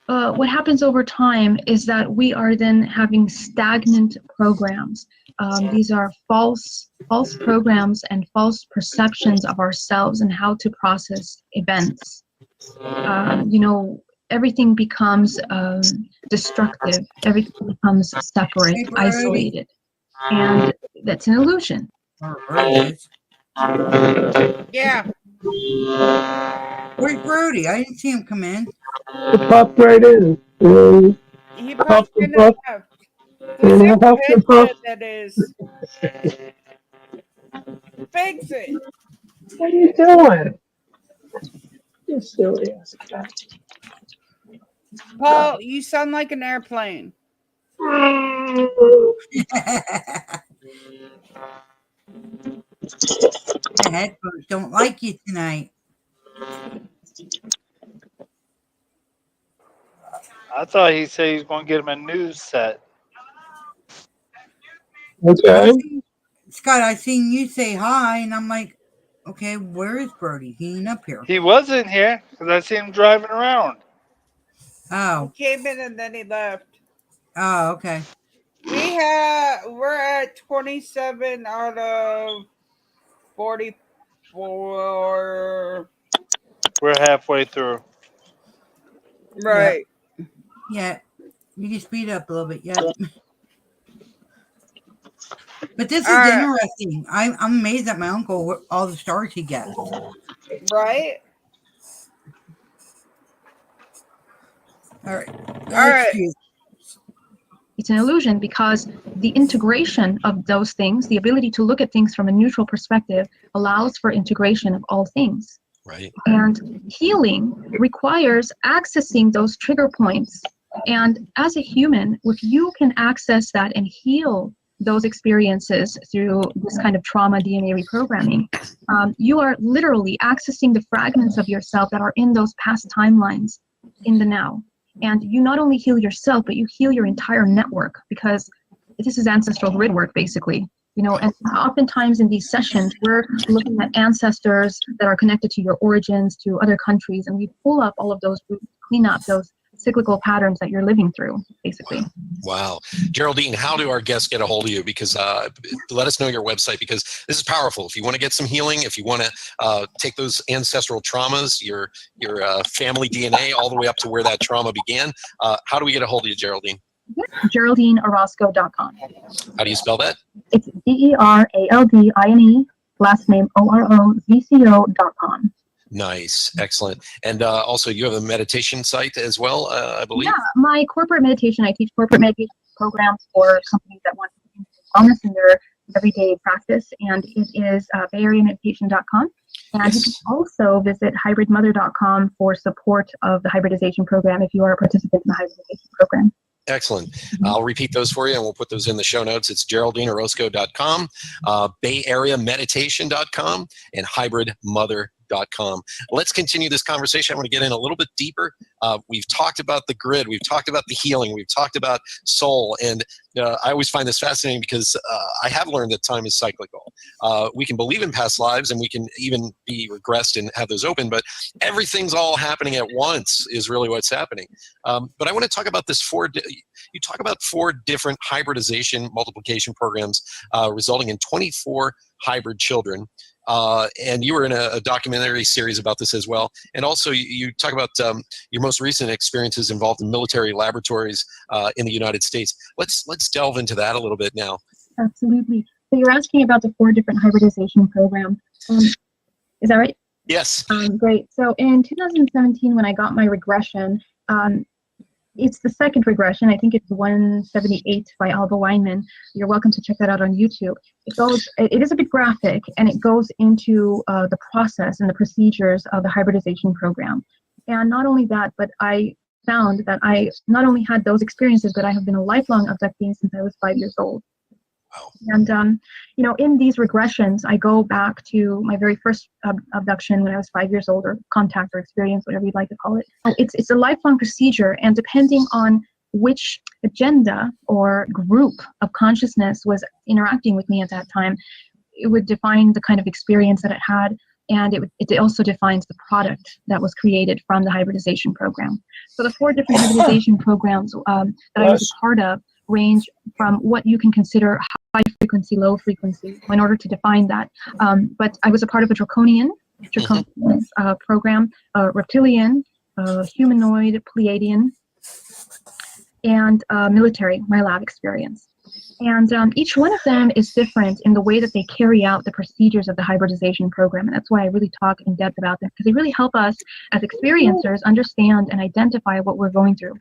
what happens over time is that we are then having stagnant programs. These are false programs and false perceptions of ourselves and how to process events. Everything becomes destructive. Everything becomes separate, isolated, and that's an illusion. Yeah. Where's Brody? I didn't see him come in. It popped right in. He popped in and left. And Whose I have to pop. that is? Fix it. What are you doing? You silly ass guy. Paul, you sound like an airplane. The headphones don't like you tonight. I thought he said he was going to get him a news set. Okay. Scott, I seen you say hi, and I'm like, okay, where is Birdie? He ain't up here. He wasn't here because I seen him driving around. Oh. He came in and then he left. Oh, okay. We're at 27 out of 44. We're halfway through. Right. Yeah. You can speed up a little bit, yeah. But this is interesting. I'm amazed at my uncle, all the stars he gets. Right? All right. All right. It's an illusion because the integration of those things, the ability to look at things from a neutral perspective, allows for integration of all things. Right. And healing requires accessing those trigger points. And as a human, if you can access that and heal those experiences through this kind of trauma DNA reprogramming, you are literally accessing the fragments of yourself that are in those past timelines in the now. And you not only heal yourself, but you heal your entire network, because this is ancestral grid work, basically. You know, and oftentimes in these sessions, we're looking at ancestors that are connected to your origins, to other countries, and we pull up all of those, clean up those cyclical patterns that you're living through, basically. Wow. Geraldine, how do our guests get a hold of you? Because let us know your website, because this is powerful. If you want to get some healing, if you want to take those ancestral traumas, your family DNA, all the way up to where that trauma began, how do we get a hold of you, Geraldine? GeraldineOrozco.com. How do you spell that? It's DERALDINE, last name OROZCO.com. Nice. Excellent. And also, you have a meditation site as well, I believe? Yeah, my corporate meditation, I teach corporate meditation programs for companies that want to wellness in their everyday practice, and it is BayAreaMeditation.com. And you can also visit hybridmother.com for support of the hybridization program if you are a participant in the hybridization program. Excellent. I'll repeat those for you, and we'll put those in the show notes. It's GeraldineOrozco.com, BayAreaMeditation.com, and HybridMother.com. Let's continue this conversation. I want to get in a little bit deeper. We've talked about the grid. We've talked about the healing. We've talked about soul. And I always find this fascinating because I have learned that time is cyclical. We can believe in past lives, and we can even be regressed and have those open, but everything's all happening at once is really what's happening. But I want to talk about this you talk about 4 different hybridization multiplication programs resulting in 24 hybrid children. And you were in a documentary series about this as well. And also you talk about your most recent experiences involved in military laboratories in the United States. Let's delve into that a little bit now. Absolutely. So you're asking about the 4 different hybridization programs. Is that right? Yes. Great. So in 2017, when I got my regression, it's the second regression. I think it's 178 by Alva Weinman. You're welcome to check that out on YouTube. It is a bit graphic, and it goes into the process and the procedures of the hybridization program. And not only that, but I found that I not only had those experiences, but I have been a lifelong abductee since I was 5 years old. Wow. And, you know, in these regressions, I go back to my very first abduction when I was 5 years old, or contact or experience, whatever you'd like to call it. It's a lifelong procedure, and depending on which agenda or group of consciousness was interacting with me at that time, it would define the kind of experience that it had, and it also defines the product that was created from the hybridization program. So the 4 different hybridization programs that I was a part of range from what you can consider high frequency, low frequency, in order to define that. But I was a part of a draconian program, reptilian, humanoid, Pleiadian, and military, my lab experience. And each one of them is different in the way that they carry out the procedures of the hybridization program. And that's why I really talk in depth about them, because they really help us as experiencers understand and identify what we're going through.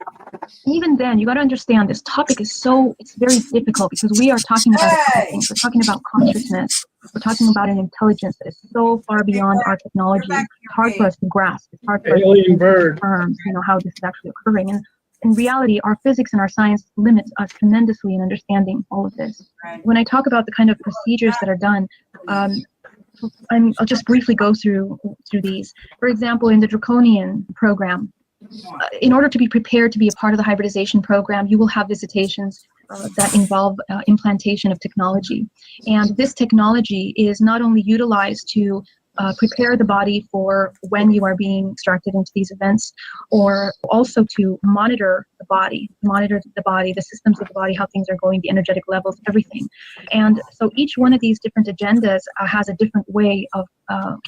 And even then, you got to understand this topic is it's very difficult, because we are talking about a couple things. We're talking about consciousness. We're talking about an intelligence that is so far beyond our technology. It's hard for us to grasp. It's hard for us to confirm, how this is actually occurring. And in reality, our physics and our science limits us tremendously in understanding all of this. When I talk about the kind of procedures that are done, I'll just briefly go through these. For example, in the Draconian program, in order to be prepared to be a part of the hybridization program, you will have visitations that involve implantation of technology. And this technology is not only utilized to prepare the body for when you are being extracted into these events, or also to monitor the body, the systems of the body, how things are going, the energetic levels, everything. And so each one of these different agendas has a different way of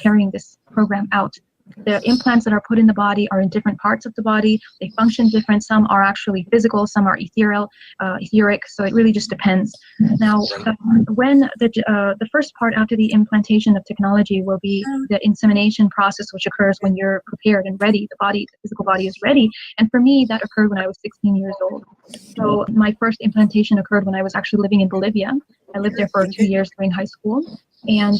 carrying this program out. The implants that are put in the body are in different parts of the body. They function different. Some are actually physical, some are etheric. So it really just depends. Now, when the first part after the implantation of technology will be the insemination process, which occurs when you're prepared and ready. The physical body is ready. And for me, that occurred when I was 16 years old. So my first implantation occurred when I was actually living in Bolivia. I lived there for 2 years during high school. And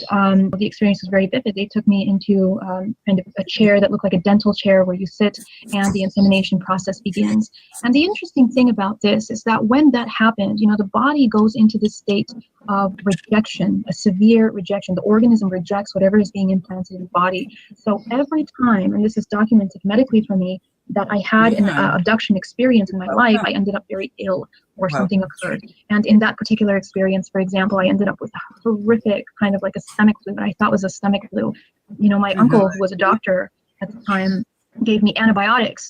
the experience was very vivid. They took me into kind of a chair that looked like a dental chair where you sit and the insemination process begins. And the interesting thing about this is that when that happens, the body goes into this state of rejection, a severe rejection. The organism rejects whatever is being implanted in the body. So every time, and this is documented medically for me, that I had an abduction experience in my life, I ended up very ill or something occurred. And in that particular experience, for example, I ended up with a horrific kind of like a stomach flu that I thought was a stomach flu. My uncle, who was a doctor at the time, gave me antibiotics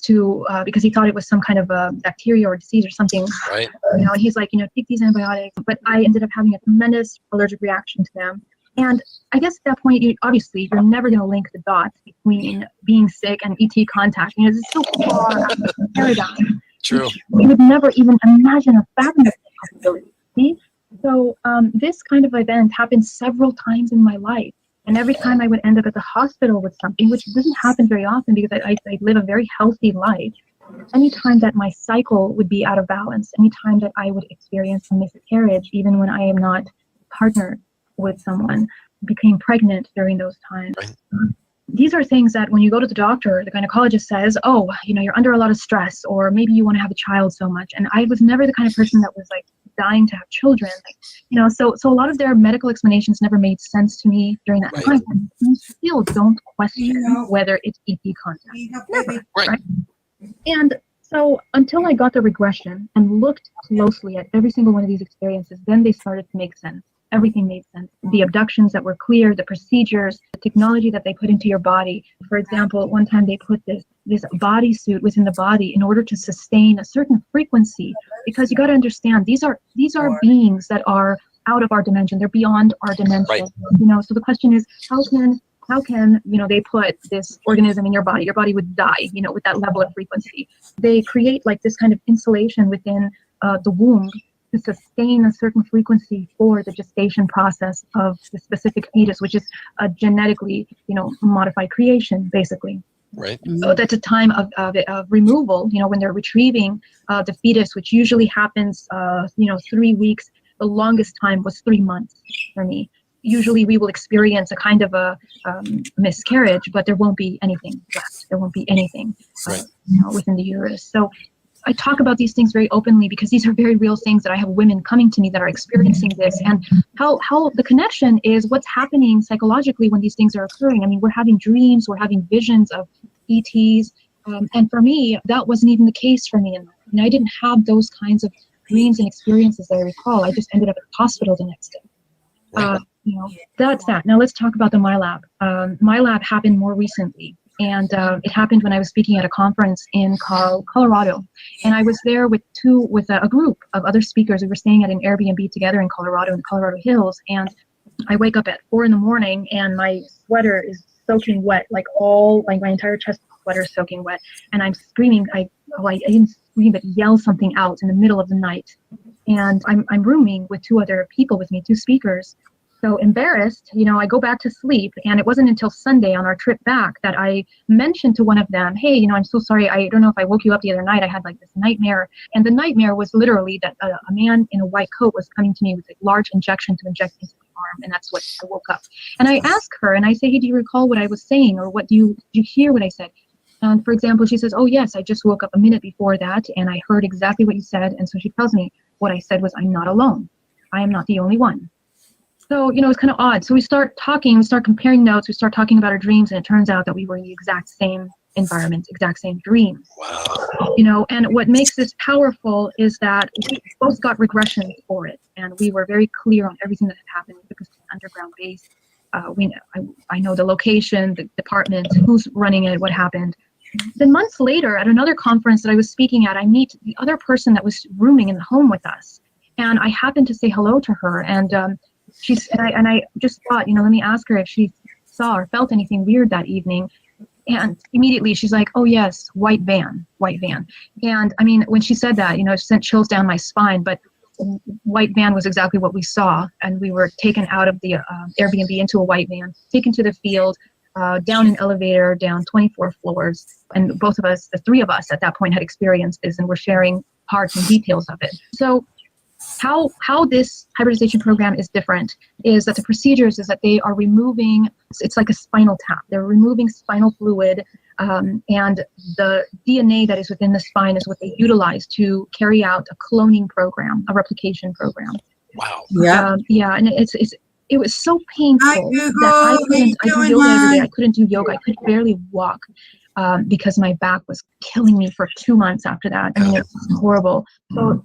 because he thought it was some kind of a bacteria or disease or something. Right. He's like, take these antibiotics. But I ended up having a tremendous allergic reaction to them. And I guess at that point, obviously, you're never going to link the dots between being sick and ET contact. It's so far out of the paradigm. True. You would never even imagine or fathom the possibility. See? So this kind of event happened several times in my life. And every time I would end up at the hospital with something, which doesn't happen very often because I live a very healthy life, anytime that my cycle would be out of balance, anytime that I would experience a miscarriage, even when I am not partnered with someone, became pregnant during those times. Right. These are things that when you go to the doctor, the gynecologist says, oh, you're under a lot of stress, or maybe you want to have a child so much. And I was never the kind of person that was like dying to have children. So a lot of their medical explanations never made sense to me during that time. And you still don't question whether it's ET contact. Never, right? And so until I got the regression and looked closely at every single one of these experiences, then they started to make sense. Everything made sense. The abductions that were clear, the procedures, the technology that they put into your body. For example, one time they put this bodysuit within the body in order to sustain a certain frequency, because you got to understand these are beings that are out of our dimension. They're beyond our dimension. Right. So the question is, how can they put this organism in your body? Your body would die, with that level of frequency. They create like this kind of insulation within the womb to sustain a certain frequency for the gestation process of the specific fetus, which is a genetically, modified creation, basically. Right. So that's a time of removal, when they're retrieving the fetus, which usually happens, 3 weeks. The longest time was 3 months for me. Usually we will experience a kind of a miscarriage, but there won't be anything left. There won't be anything within the uterus. So I talk about these things very openly because these are very real things that I have women coming to me that are experiencing this, and how the connection is what's happening psychologically when these things are occurring. I mean, we're having dreams, we're having visions of ETs, and for me, that wasn't even the case for me. And I didn't have those kinds of dreams and experiences that I recall. I just ended up at the hospital the next day. That's that. Now let's talk about the MyLab. MyLab happened more recently. And it happened when I was speaking at a conference in Colorado. And I was there with a group of other speakers. We were staying at an Airbnb together in Colorado, in the Colorado Hills. And I wake up at 4 a.m. and my sweater is soaking wet, like my entire chest sweater is soaking wet. And I'm screaming. I didn't scream, but yell something out in the middle of the night. And I'm rooming with 2 other people with me, 2 speakers. So embarrassed, I go back to sleep, and it wasn't until Sunday on our trip back that I mentioned to one of them, hey, I'm so sorry. I don't know if I woke you up the other night. I had like this nightmare. And the nightmare was literally that a man in a white coat was coming to me with a large injection to inject into my arm. And that's what I woke up. And I ask her and I say, hey, do you recall what I was saying? Or did you hear what I said? And for example, she says, oh, yes, I just woke up a minute before that. And I heard exactly what you said. And so she tells me what I said was, I'm not alone. I am not the only one. So, you know, it's kind of odd. So we start talking, we start comparing notes, we start talking about our dreams, and it turns out that we were in the exact same environment, exact same dream. Wow. You know, and what makes this powerful is that we both got regressions for it, and we were very clear on everything that had happened because it's an underground base. I know the location, the department, who's running it, what happened. Then months later, at another conference that I was speaking at, I meet the other person that was rooming in the home with us, and I happened to say hello to her, and I just thought, you know, let me ask her if she saw or felt anything weird that evening. And immediately she's like, oh yes, white van. And I mean, when she said that, you know, it sent chills down my spine, but white van was exactly what we saw. And we were taken out of the Airbnb into a white van, taken to the field, down an elevator, down 24 floors. And both of us, the three of us at that point had experienced this and were sharing parts and details of it. So how this hybridization program is different is that the procedures is that they are removing, it's like a spinal tap. They're removing spinal fluid, and the DNA that is within the spine is what they utilize to carry out a cloning program, a replication program. Wow. Yeah. Yeah, and it was so painful that I do yoga every day. I couldn't do yoga. I could barely walk. Because my back was killing me for 2 months after that. I mean, it's horrible.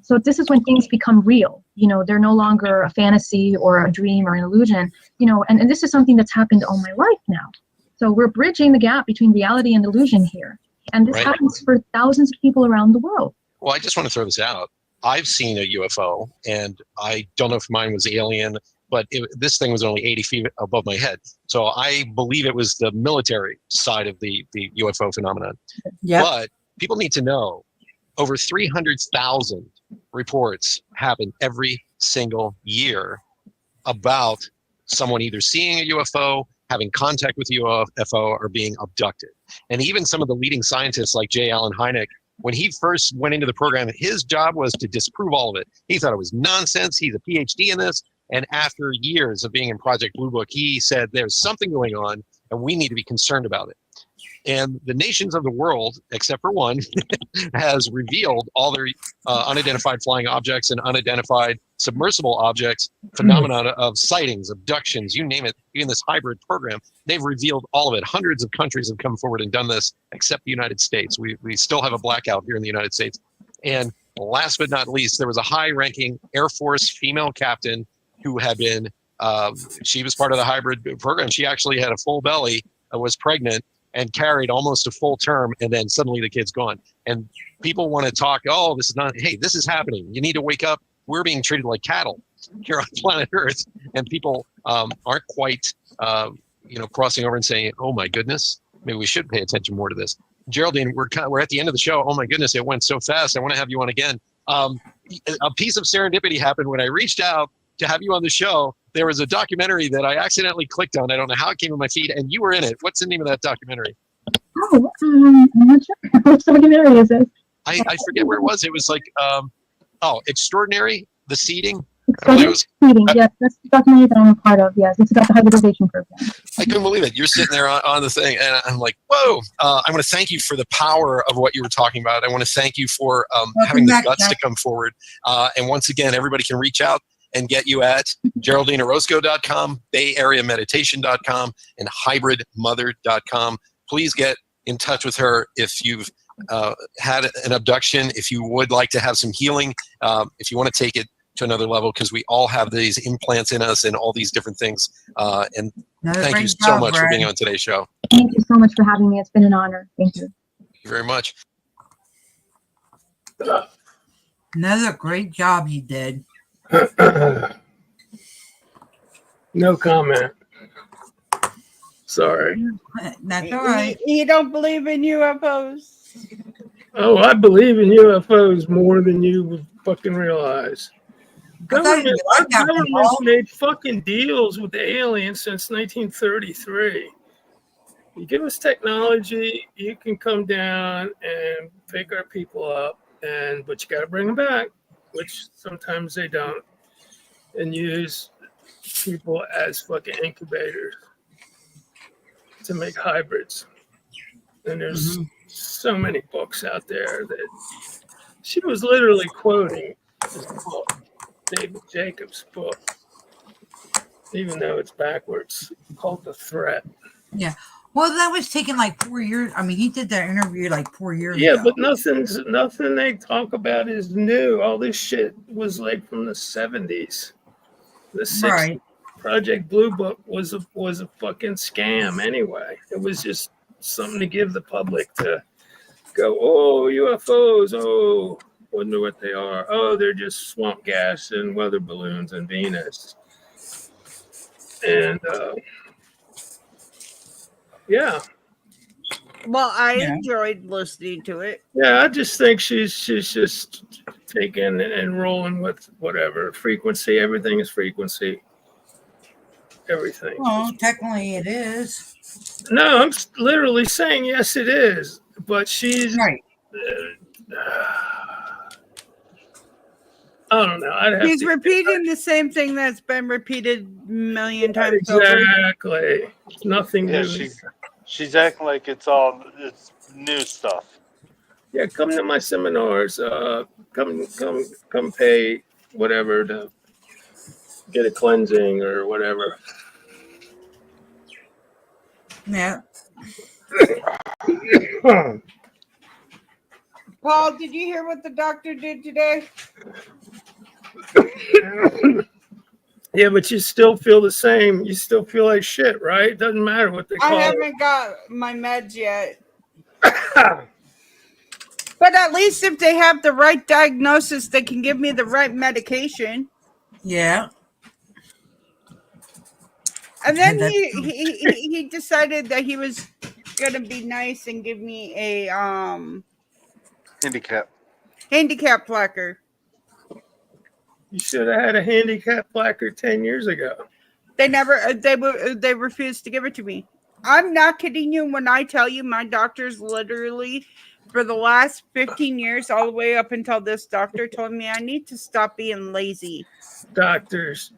So this is when things become real. You know, they're no longer a fantasy or a dream or an illusion. You know, and this is something that's happened all my life now. So we're bridging the gap between reality and illusion here. And this happens for thousands of people around the world. Well, I just want to throw this out. I've seen a UFO, and I don't know if mine was alien, but this thing was only 80 feet above my head. So I believe it was the military side of the UFO phenomenon. Yep. But people need to know over 300,000 reports happen every single year about someone either seeing a UFO, having contact with a UFO, or being abducted. And even some of the leading scientists like J. Allen Hynek, when he first went into the program, his job was to disprove all of it. He thought it was nonsense. He's a PhD in this. And after years of being in Project Blue Book, he said there's something going on and we need to be concerned about it. And the nations of the world, except for one, has revealed all their unidentified flying objects and unidentified submersible objects, phenomena of sightings, abductions, you name it, even this hybrid program. They've revealed all of it. Hundreds of countries have come forward and done this, except the United States. We still have a blackout here in the United States. And last but not least, there was a high-ranking Air Force female captain who had been, she was part of the hybrid program. She actually had a full belly, was pregnant, and carried almost a full term, and then suddenly the kid's gone. And people want to talk, oh, this is not, hey, this is happening. You need to wake up. We're being treated like cattle here on planet Earth. And people aren't quite, crossing over and saying, oh my goodness, maybe we should pay attention more to this. Geraldine, we're at the end of the show. Oh my goodness, it went so fast. I want to have you on again. A piece of serendipity happened when I reached out to have you on the show. There was a documentary that I accidentally clicked on. I don't know how it came in my feed, and you were in it. What's the name of that documentary? Oh, I'm not sure. Which documentary is this? I forget where it was. It was like, Extraordinary, the seeding. Extraordinary Seeding, yes, that's the documentary that I'm a part of, yes. It's about the hybridization program. I couldn't believe it. You're sitting there on the thing, and I'm like, whoa. I want to thank you for the power of what you were talking about. I want to thank you for having the guts to come forward. And once again, everybody can reach out and get you at GeraldineOrozco.com, BayAreaMeditation.com, and HybridMother.com. Please get in touch with her if you've had an abduction, if you would like to have some healing, if you want to take it to another level, because we all have these implants in us and all these different things. And thank you so much for being on today's show. Thank you so much for having me. It's been an honor. Thank you. Thank you very much. Another great job you did. No comment. Sorry. That's all right. You don't believe in UFOs? Oh, I believe in UFOs more than you would fucking realize. Government's made fucking deals with the aliens since 1933. You give us technology, you can come down and pick our people up, but you got to bring them back, which sometimes they don't, and use people as fucking incubators to make hybrids. And there's so many books out there that she was literally quoting this book, David Jacobs' book. even though it's backwards. Called The Threat. Yeah. Well, that was taken like 4 years. I mean, he did that interview like 4 years Yeah, ago. but nothing they talk about is new. All this shit was like from the 70s. The 60s. Right. Project Blue Book was a fucking scam anyway. It was just something to give the public to go, oh, UFOs, oh, wonder what they are. Oh, they're just swamp gas and weather balloons and Venus. And yeah. Well, I enjoyed listening to it. Yeah, I just think she's just taking and rolling with whatever frequency. Everything is frequency. Everything. Well, technically it is. No, I'm literally saying yes, it is. But she's right. I don't know. He's repeating the same thing that's been repeated a million times exactly. It's nothing Yeah, new. she's acting like it's new stuff. Yeah, come to my seminars. Come pay whatever to get a cleansing or whatever. Yeah. Paul, did you hear what the doctor did today? Yeah, but you still feel the same. You still feel like shit, right? Doesn't matter what they call I it. haven't got my meds yet. But at least if they have the right diagnosis, they can give me the right medication. Yeah. And then he decided that he was gonna be nice and give me a handicap placard. You should have had a handicap placard 10 years ago. They refused to give it to me. I'm not kidding you when I tell you my doctors literally for the last 15 years, all the way up until this doctor told me I need to stop being lazy. Doctors.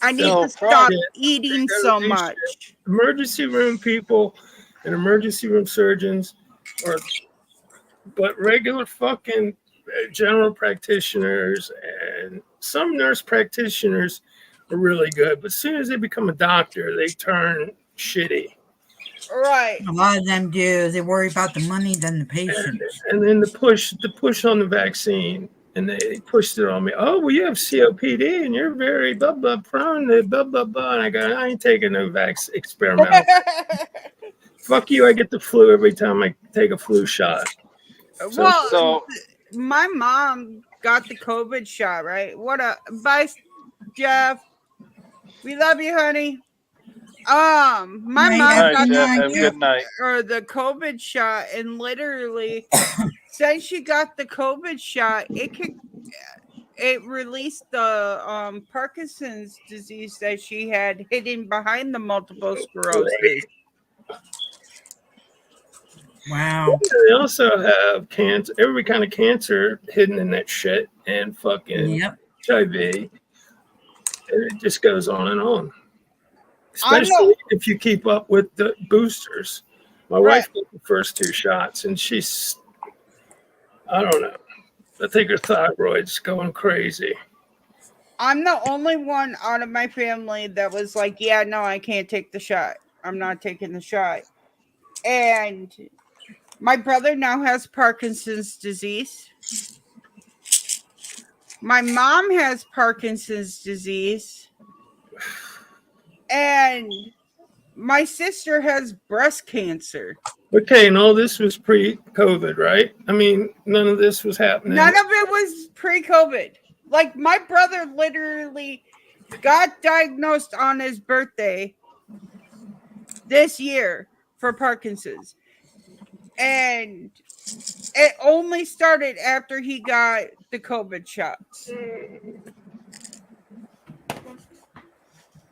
I need to stop eating so much. Emergency room people and emergency room surgeons but regular fucking general practitioners and some nurse practitioners are really good, but as soon as they become a doctor, they turn shitty. Right. A lot of them do. They worry about the money than the patient. And then the push on the vaccine, and they pushed it on me. Oh, well, you have COPD and you're very blah blah prone to blah blah blah. And I go, I ain't taking no experimental. Fuck you! I get the flu every time I take a flu shot. My mom got the COVID shot, right? Bye, Jeff. We love you, honey. My mom got the COVID shot, and literally, since she got the COVID shot, it released the Parkinson's disease that she had hidden behind the multiple sclerosis. Wow. They also have cancer, every kind of cancer hidden in that shit, and fucking HIV. And it just goes on and on. Especially if you keep up with the boosters. My wife got the first 2 shots, and she's, I don't know. I think her thyroid's going crazy. I'm the only one out of my family that was like, yeah, no, I can't take the shot. I'm not taking the shot. And my brother now has Parkinson's disease. My mom has Parkinson's disease. And my sister has breast cancer. Okay, and all this was pre-COVID, right? I mean, none of this was happening. None of it was pre-COVID. Like, my brother literally got diagnosed on his birthday this year for Parkinson's. And it only started after he got the COVID shots.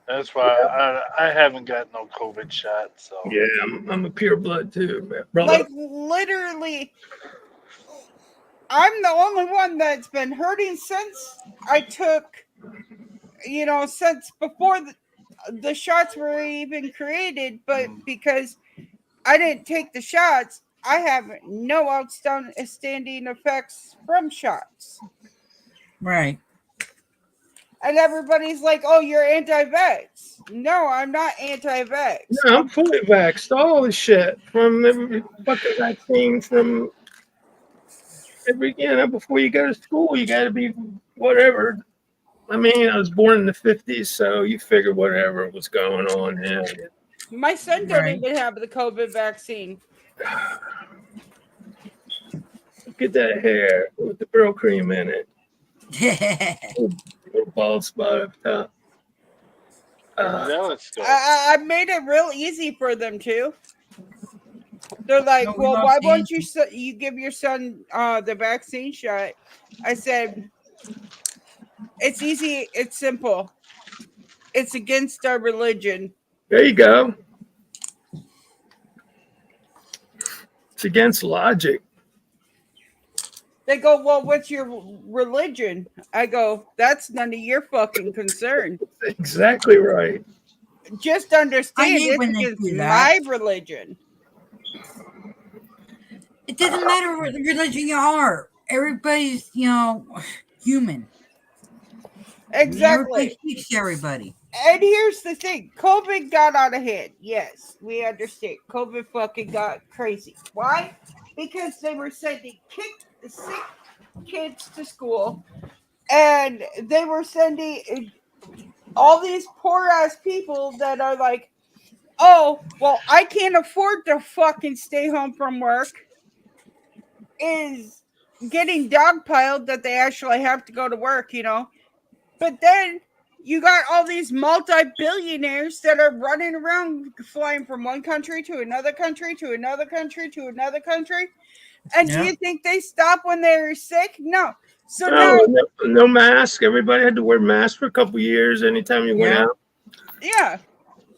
That's why I haven't got no COVID shot. So yeah, I'm a pure blood too, brother. Like literally, I'm the only one that's been hurting since I took, since before the shots were even created. But because I didn't take the shots, I have no outstanding effects from shots. Right. And everybody's like, "Oh, you're anti-vax." No, I'm not anti-vax. No, I'm fully vaxxed. All this shit from every fucking vaccine from every before you go to school, you got to be whatever. I mean, I was born in the 50s, so you figure whatever was going on. Yeah. My son don't even have the COVID vaccine. Look at that hair with the Brill cream in it. Little bald spot up top. I made it real easy for them too. They're like, "Well, why won't you give your son the vaccine shot?" I said, "It's easy. It's simple. It's against our religion." There you go. It's against logic. They go, "Well, what's your religion?" I go, "That's none of your fucking concern." Exactly right. Just understand it's against my religion. It doesn't matter what religion you are. Everybody's, human. Exactly. Everybody speaks to everybody. And here's the thing. COVID got out of hand. Yes, we understand. COVID fucking got crazy. Why? Because they were sending sick kids to school. And they were sending all these poor ass people that are like, "Oh, well, I can't afford to fucking stay home from work," is getting dogpiled that they actually have to go to work, But then you got all these multi-billionaires that are running around flying from one country to another country to another country to another country. And do you think they stop when they're sick? No. So no mask. Everybody had to wear masks for a couple years anytime you went out. Yeah.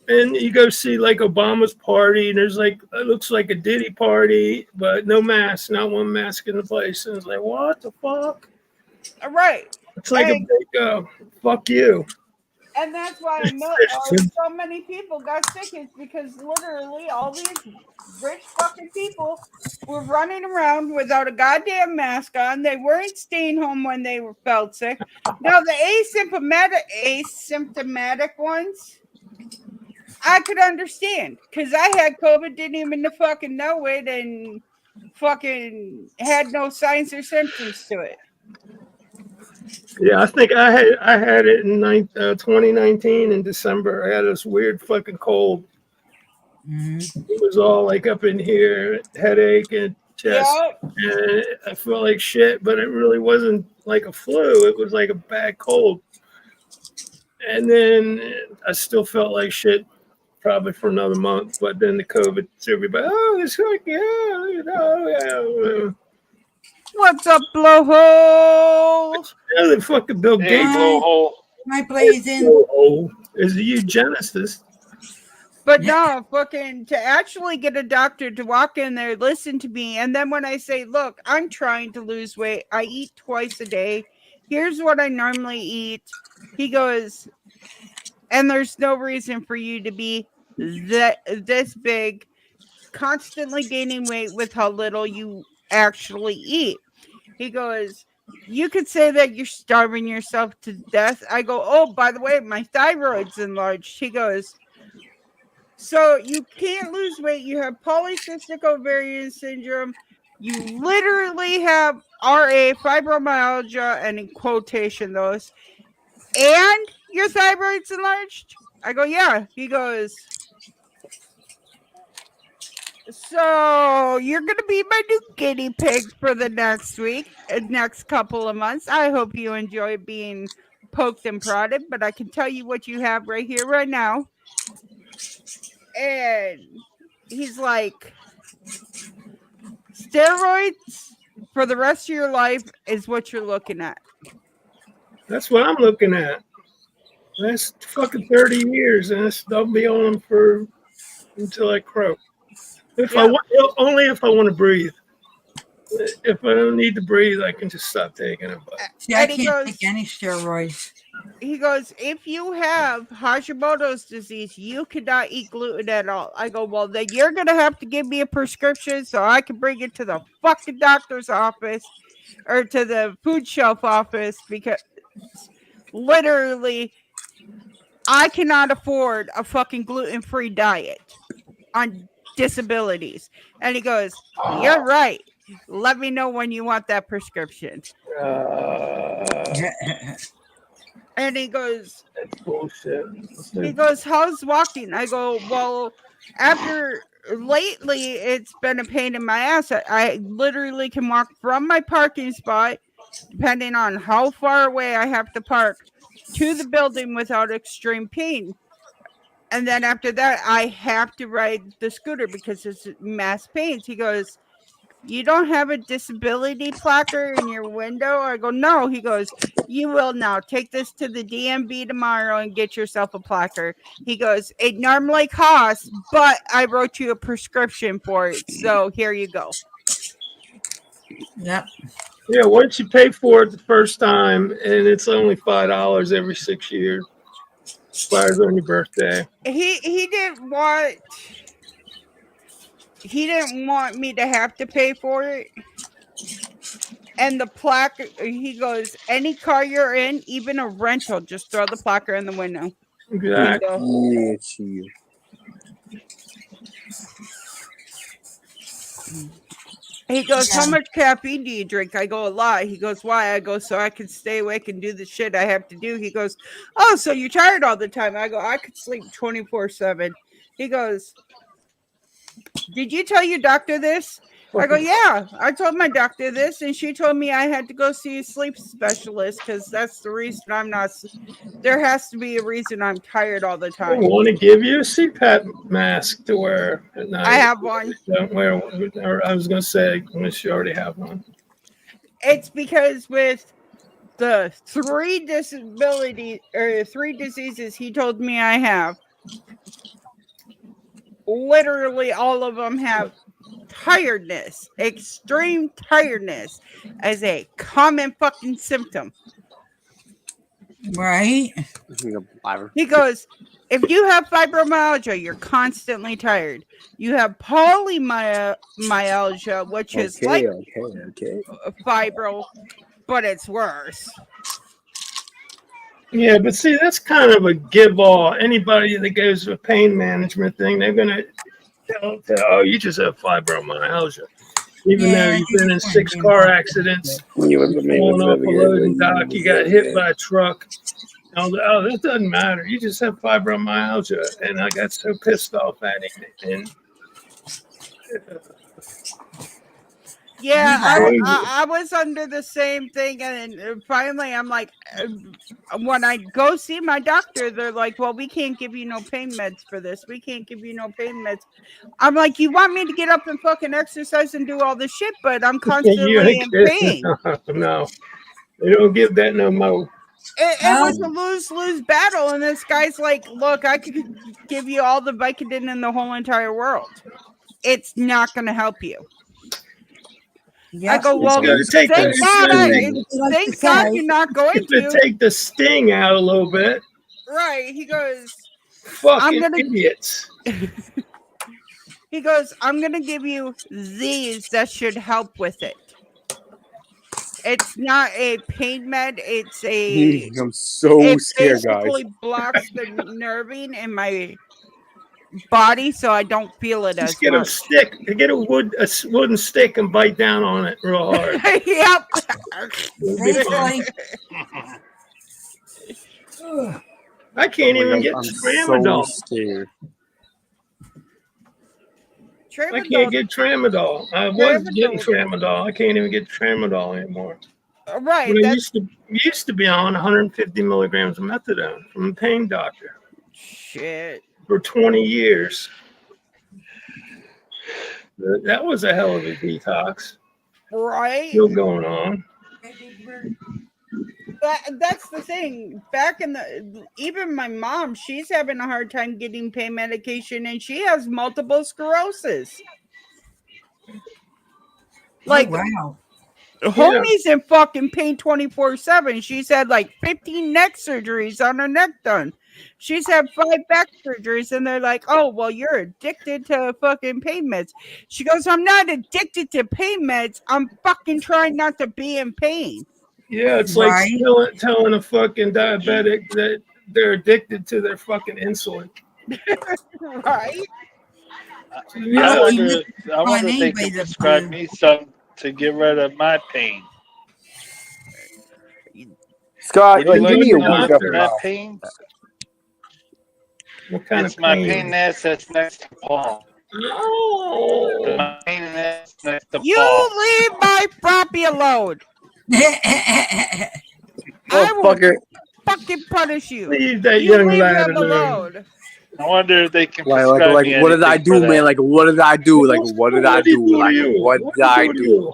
And you go see like Obama's party, and there's like, it looks like a Diddy party, but no mask, not one mask in the place. And it's like, what the fuck? All right. It's like a big fuck you. And that's why so many people got sick, is because literally all these rich fucking people were running around without a goddamn mask on. They weren't staying home when they felt sick. Now the asymptomatic ones, I could understand, because I had COVID, didn't even fucking know it, and fucking had no signs or symptoms to it. Yeah, I think I had it in 2019 in December. I had this weird fucking cold. It was all like up in here, headache and chest, and I felt like shit. But it really wasn't like a flu. It was like a bad cold. And then I still felt like shit, probably for another month. But then the COVID, everybody, it's like What's up, blowhole? Yeah, the fucking Bill Gates. Blowhole. My blazing. Blowhole is a eugenicist. But no, fucking to actually get a doctor to walk in there, listen to me, and then when I say, "Look, I'm trying to lose weight. I eat twice a day. Here's what I normally eat," he goes, "And there's no reason for you to be this big, constantly gaining weight with how little you actually eat." He goes, "You could say that you're starving yourself to death." I go, "Oh, by the way, my thyroid's enlarged." He goes, "So you can't lose weight. You have polycystic ovarian syndrome. You literally have RA, fibromyalgia, and in quotation those, and your thyroid's enlarged?" I go, "Yeah." He goes, "So you're going to be my new guinea pig for the next couple of months. I hope you enjoy being poked and prodded, but I can tell you what you have right here, right now." And he's like, "Steroids for the rest of your life is what you're looking at." That's what I'm looking at. That's fucking 30 years, and I'll be on them until I croak. Only if I want to breathe. If I don't need to breathe, I can just stop taking it. See, I can't take any steroids. He goes, "If you have Hashimoto's disease, you cannot eat gluten at all." I go, "Well, then you're going to have to give me a prescription so I can bring it to the fucking doctor's office or to the food shelf office, because literally, I cannot afford a fucking gluten-free diet on disabilities. And he goes, you're right. Let me know when you want that prescription. And he goes, That's bullshit. he goes, how's walking? I go, well, lately it's been a pain in my ass. I literally can walk from my parking spot, depending on how far away I have to park, to the building without extreme pain. And then after that, I have to ride the scooter because it's mass pains. He goes, you don't have a disability placard in your window? I go, no. He goes, you will now. Take this to the DMV tomorrow and get yourself a placard. He goes, it normally costs, but I wrote you a prescription for it. So here you go. Yep. Yeah, once you pay for it the first time, and it's only $5 every 6 years. Expires on your birthday. He didn't want me to have to pay for it. And the plaque, he goes, any car you're in, even a rental, just throw the placard in the window. Exactly. He goes, how much caffeine do you drink? I go, a lot. He goes, why? I go, so I can stay awake and do the shit I have to do. He goes, oh, so you're tired all the time. I go, I could sleep 24/7. He goes, did you tell your doctor this? I go, yeah, I told my doctor this, and she told me I had to go see a sleep specialist because that's the reason I'm not. There has to be a reason I'm tired all the I time. want to give you a CPAP mask to wear at night. I have one. Don't wear. Or I was going to say, unless you already have one. It's because with the 3 diseases he told me I have, literally all of them have tiredness, extreme tiredness as a common fucking symptom. Right? He goes, if you have fibromyalgia, you're constantly tired. You have polymyalgia, which is like fibro, but it's worse. Yeah, but see, that's kind of a give all. Anybody that goes to a pain management thing, they're going to tell, oh, you just have fibromyalgia. Even though you've been in 6 car accidents, falling off a loading dock, you got hit by a truck. Oh, that doesn't matter. You just have fibromyalgia. And I got so pissed off at him. And yeah, I was under the same thing. And finally, I'm like, when I go see my doctor, they're like, well, we can't give you no pain meds for this. We can't give you no pain meds. I'm like, you want me to get up and fucking exercise and do all this shit, but I'm constantly in pain. No, they don't give that no more. It was a lose-lose battle, and this guy's like, look, I could give you all the Vicodin in the whole entire world. It's not going to help you. Yep. I go, well, thank God you're not going to. Take the sting out a little bit. Right. He goes, fucking idiots. He goes, I'm going to give you these that should help with it. It's not a pain med. It's a. I'm so scared, guys. It basically blocks the nerving in my body, so I don't feel it Just as get much. a stick. Get a wooden stick and bite down on it real hard. Yep. I can't even get tramadol. So I can't get tramadol. I was getting tramadol. I can't even get tramadol anymore. Right. But I used to be on 150 milligrams of methadone from a pain doctor. Shit. For 20 years. That was a hell of a detox. Right. Still going on. That's the thing. Back in even my mom, she's having a hard time getting pain medication, and she has multiple sclerosis. Like, wow. Homie's in fucking pain 24/7. She's had like 15 neck surgeries on her neck done. She's had 5 back surgeries, and they're like, oh, well, you're addicted to fucking pain meds. She goes, I'm not addicted to pain meds. I'm fucking trying not to be in pain. Yeah, it's Right. like telling a fucking diabetic that they're addicted to their fucking insulin. Right? Yeah, I wonder Find if they anybody can that prescribe do. me some to get rid of my pain. Scott, Would you like, give like me to a know week what's up your that mouth. pain? what kind It's of my pain? pain that's next to Paul. Oh, My pain that's next to You Paul. leave my Froppy alone. I will Motherfucker. fucking punish you. leave that You young leave lad him alone. alone. I wonder if they can Like, prescribe me what did I anything for do, man? that. Like, what did I do? Like, what did I What did he do? do to Like, you? what What did I he do to do? you?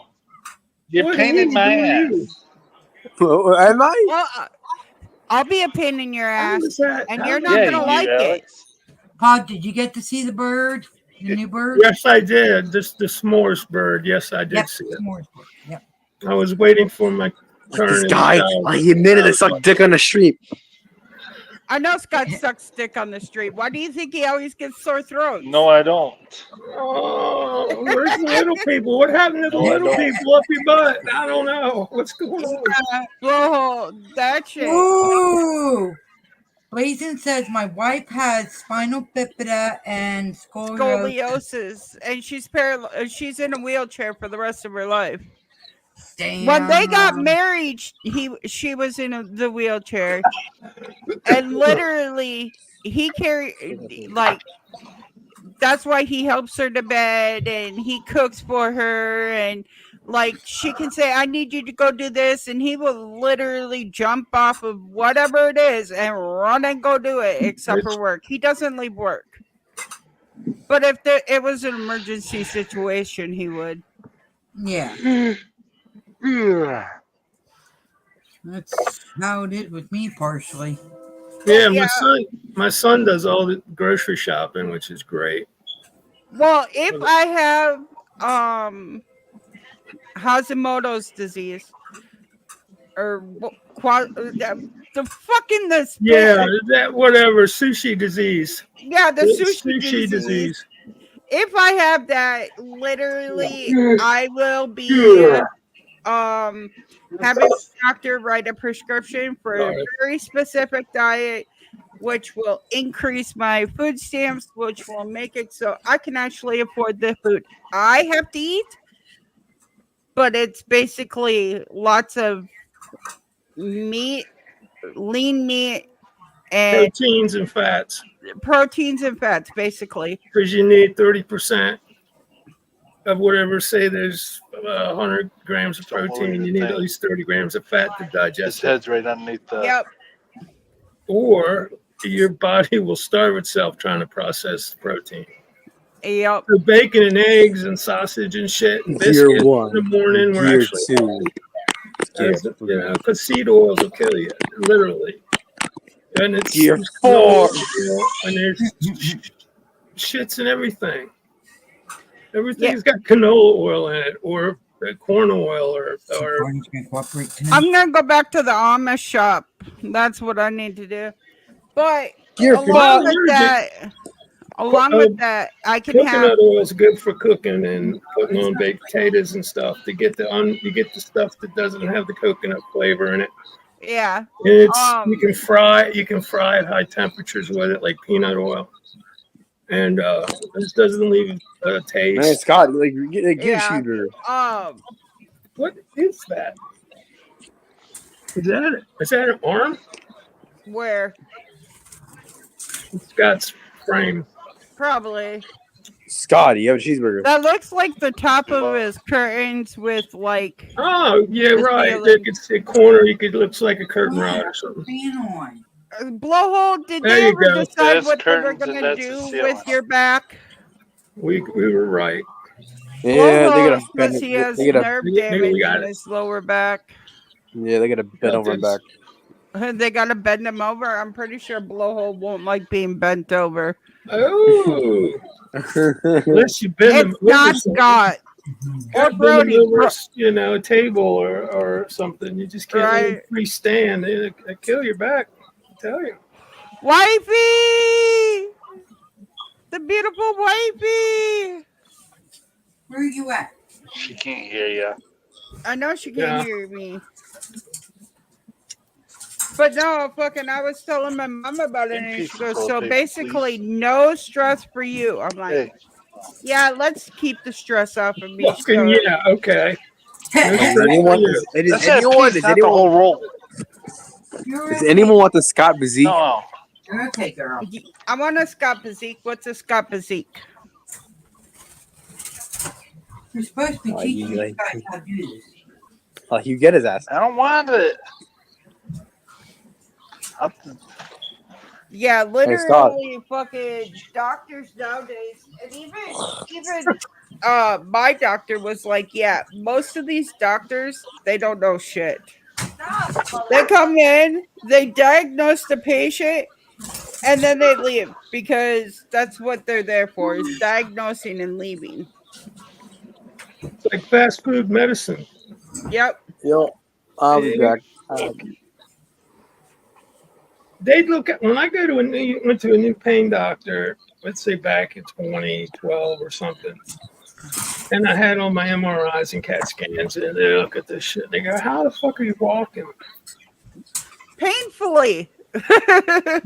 You're What pain did in he my do to ass. you? Am I? Well, I'll be a pain in your How ass, does that? and how you're does not Yeah, gonna you like do, it. Alex. Pod, did you get to see the bird? The new bird? Yes, I did. This the s'mores bird. Yes, I did Yep. see it. Smorgasbord. Yep. I was waiting for my Like turn this in guy, the shower. like he admitted to suck dick on the street. I know Scott sucks dick on the street. Why do you think he always gets sore throats? No, I don't. Oh, where's the little people? What happened to the No, I little don't. people up your butt? I don't know. What's going on? Blow that shit. Ooh! Blazin says my wife has spinal bifida and scoliosis. Scoliosis, and she's in a wheelchair for the rest of her life. Damn. When they got married, she was in the wheelchair, and literally he carried like. That's why he helps her to bed and he cooks for her, and like she can say, I need you to go do this, and he will literally jump off of whatever it is and run and go do it, except for work. He doesn't leave work, but if it was an emergency situation, he would. Yeah. That's how it is with me partially. Yeah, Yeah. my son does all the grocery shopping, which is great. Well, if I have Hashimoto's disease or the fucking this Yeah, that whatever sushi disease. yeah, the sushi Sushi disease. If I have that, literally I will be having a doctor write a prescription for a very specific diet, which will increase my food stamps, which will make it so I can actually afford the food I have to eat. But it's basically lots of meat, lean meat, and Proteins and fats. Basically. Because you need 30% of whatever. Say there's 100 grams of protein, you need at least 30 grams of fat to digest His head's right underneath the. Yep. Or your body will starve itself trying to process the protein. Yep. So bacon and eggs and sausage and shit and biscuits Gear 1. in the morning were Gear actually 2. because seed oils will kill you, literally. And it's Gear 4. And there's shits and everything. Everything's got canola oil in it, or corn oil, or I'm gonna go back to the Amish shop. That's what I need to do. But along with that, I can have coconut oil is good for cooking and putting on baked potatoes and stuff to get you get the stuff that doesn't have the coconut flavor in it. Yeah. And it's you can fry at high temperatures with it, like peanut oil, and this doesn't leave a taste. Man, Scott, like get a gear shooter. What is that? Is that an arm? Where? Scott's frame. Probably. Scotty, you have a cheeseburger. That looks like the top of his curtains with like. Oh yeah, right. There could see a corner. Looks like a curtain rod or something. Blowhole, did There they you ever go. decide There's what they were curtains and gonna that's do the ceiling. with your back? We were right. Yeah, they got a because bend. he has They got nerve a. damage in his lower back. Yeah, they got a bend over and back. They gotta bend him over. I'm pretty sure Blowhole won't like being bent over. Oh, unless you bend them It's not Scott or Brody. over, a table or something. You just can't let it freestand. They kill your back. I tell you. Wifey, the beautiful wifey. Where are you at? She can't hear you. I know she can't hear me. But no, fucking, I was telling my mom about it, And and piece she of goes, toilet so paper, basically, please. no stress for you. I'm like, Hey, yeah, let's keep the stress off of me. Fucking So, yeah, okay. No Does stress for anyone? you. that's that piece, not the whole roll. Does anyone want the Scott Bazik? No. You're okay, girl. I want a Scott Bazik. What's a Scott Bazik? You're supposed to be Oh, teaching you, these like, guys how to do this. like you get his ass. I don't want it. Yeah, Hey, Scott. literally, fucking doctors nowadays, and even my doctor was like, yeah, most of these doctors, they don't know shit. They come in, they diagnose the patient, and then they leave because that's what they're there for, is diagnosing and leaving. It's like fast food medicine. Yep. Yo, I'll be back. They'd look at when I went to a new pain doctor, let's say back in 2012 or something, and I had all my MRIs and CAT scans, and they look at this shit. They go, "How the fuck are you walking?" Painfully.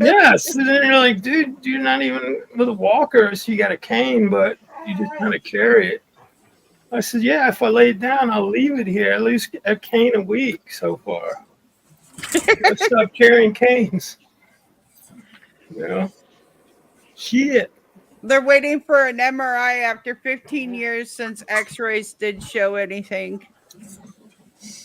Yes, and then you're like, "Dude, you're not even with a walker, so you got a cane, but you just kind of carry it." I said, "Yeah, if I lay it down, I'll leave it here. At least a cane a week so far. I stopped carrying canes." You know, shit. They're waiting for an MRI after 15 years since X-rays did show anything.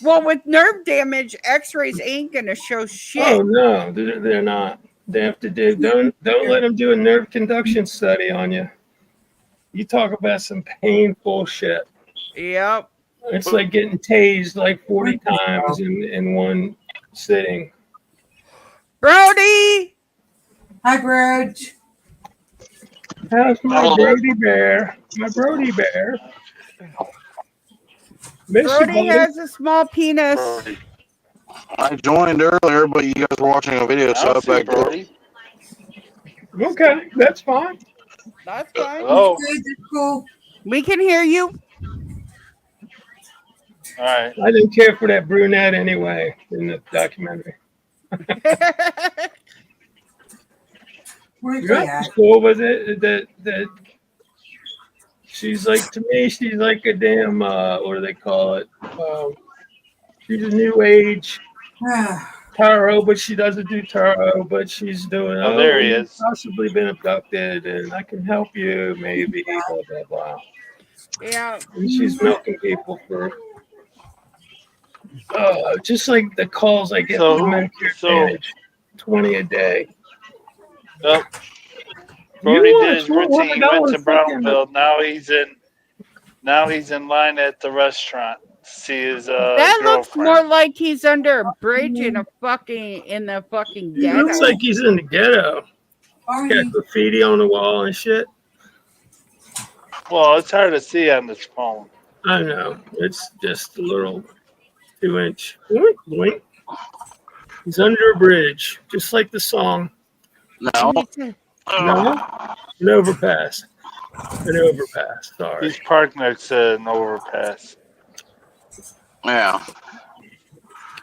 Well, with nerve damage, X-rays ain't gonna show shit. Oh no, they're not. They have to do. Don't let them do a nerve conduction study on you. You talk about some painful shit. Yep. It's like getting tased like 40 times in one sitting. Brody. Hi, Brooch. How's my Brody bear? My Brody bear. Miss you, Brody buddy. has a small penis. I joined earlier, but you guys were watching a video, so I backed up. Okay, that's fine. That's fine. Hello. That's cool. We can hear you. All right. I didn't care for that brunette anyway in the documentary. Where's he Yeah, at? it's cool with it. That she's like, to me, she's like a damn what do they call it? She's a new age tarot, but she doesn't do tarot, but she's doing Oh, there he you've is. possibly been abducted and I can help you, maybe, blah blah blah. Yeah. And she's milking people for just like the calls I get So- with Medicare so- Advantage, 20 a day. Yep. Brody You did his watch, what routine. He I went was to fucking- Brownville. Now he's in line at the restaurant to see his That looks girlfriend. more like he's under a bridge in the fucking He ghetto. looks like he's in the ghetto. Are Got you? graffiti on the wall and shit. Well, it's hard to see on this phone. I know. It's just a little 2-inch. Boink, boink. He's under a bridge, just like the song. No. No? An overpass. An overpass. Sorry. He's parked next to an overpass. Yeah.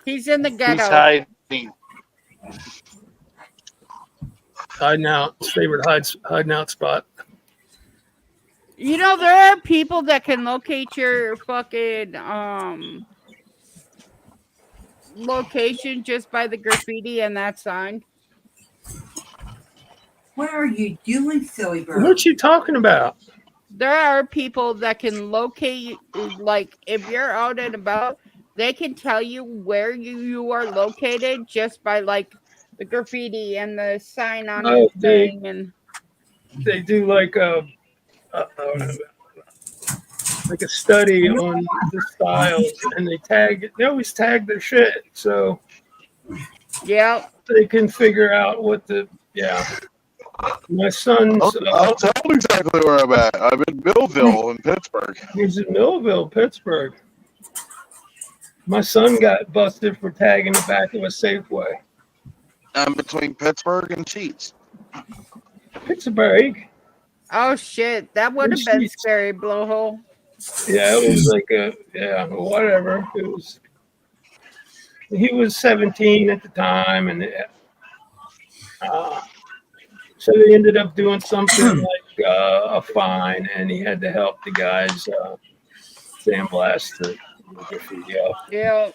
He's in the He's ghetto. hiding. Hiding out. His favorite hiding out spot. You know, there are people that can locate your fucking location just by the graffiti and that sign. What are you doing, silly bird? What you talking about? There are people that can locate, like, if you're out and about, they can tell you where you are located just by, like, the graffiti and the sign on Oh, the thing. And They do like a study on the styles, and they always tag their shit, so yeah, they can figure out what my son's I'll tell you exactly where I'm at. I'm in Millville in Pittsburgh. he's in Millville, Pittsburgh. My son got busted for tagging the back of a Safeway. I'm between Pittsburgh and Sheets. Pittsburgh. oh shit, that would have been scary, blowhole. Yeah, it was like whatever. It was he was 17 at the time, and so they ended up doing something like a fine, and he had to help the guys sandblast the graffiti off. Yeah.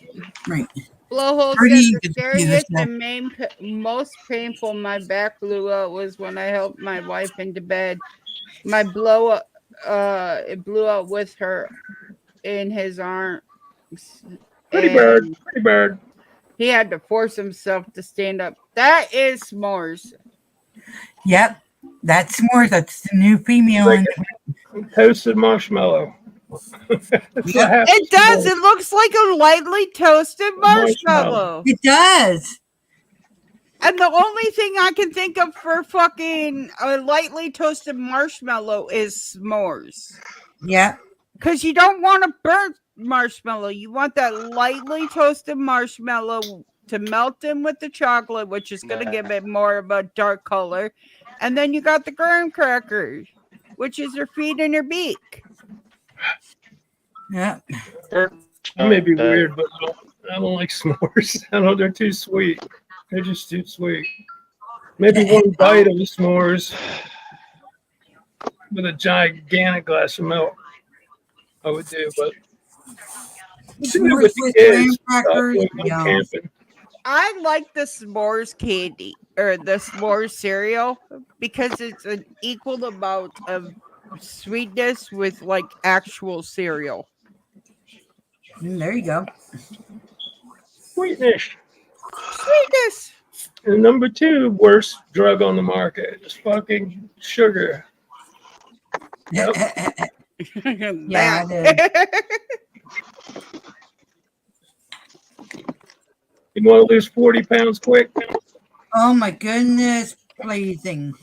Right. Blowhole Pretty said the good to see this scariest now. and most painful my back blew out was when I helped my wife into bed. My it blew out with her in his arms. Pretty And bird. he had to force himself to stand up. That is s'mores. Yep. That's s'mores. That's the new female. Like toasted marshmallow. It does. It looks like a lightly toasted marshmallow. It does. And the only thing I can think of for fucking a lightly toasted marshmallow is s'mores. Yeah. Because you don't want a burnt marshmallow. You want that lightly toasted marshmallow to melt in with the chocolate, which is going to give it more of a dark color. And then you got the graham crackers, which is your feet and your beak. Yeah. I may be weird, but I don't like s'mores. I know they're too sweet. They're just too sweet. Maybe one bite of the s'mores with a gigantic glass of milk. I would do, but do it with the kids. When I'm camping. I like the s'mores candy or the s'mores cereal because it's an equal amount of sweetness with like actual cereal. There you go. Sweetness. Sweetness. And number 2 worst drug on the market is fucking sugar. Yep. Yeah, I You want to lose 40 pounds quick? Oh my goodness, pleasing.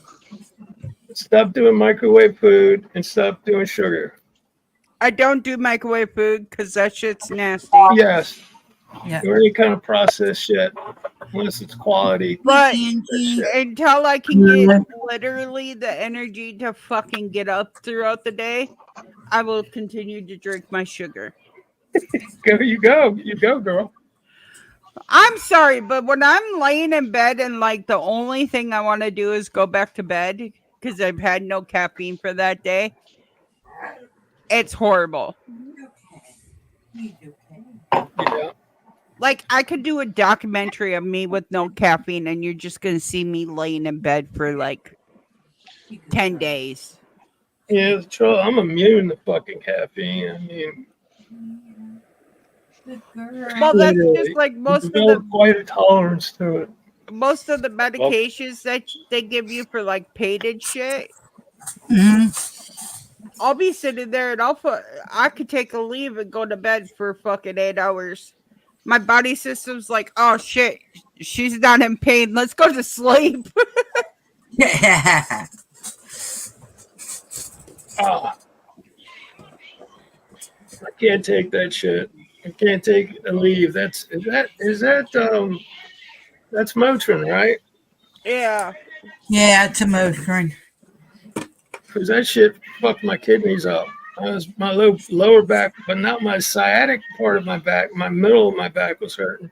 Stop doing microwave food and stop doing sugar. I don't do microwave food because that shit's nasty. Yes. Yeah. Or any kind of processed shit, unless it's quality. But until I can get literally the energy to fucking get up throughout the day, I will continue to drink my sugar. You go, girl. I'm sorry, but when I'm laying in bed and like the only thing I want to do is go back to bed because I've had no caffeine for that day, it's horrible. Yeah. Like I could do a documentary of me with no caffeine and you're just going to see me laying in bed for like 10 days. Yeah, I'm immune to fucking caffeine. I mean, well, that's just like most of the quite a tolerance to it. Most of the medications that they give you for like painted shit. I'll be sitting there and I could take a leave and go to bed for fucking 8 hours. My body system's like, oh shit, she's not in pain. Let's go to sleep. Yeah. I can't take that shit. I can't take a leave. That's Motrin, right? Yeah. Yeah, it's a Motrin. Because that shit fucked my kidneys up. My lower back, but not my sciatic part of my back. My middle of my back was hurting.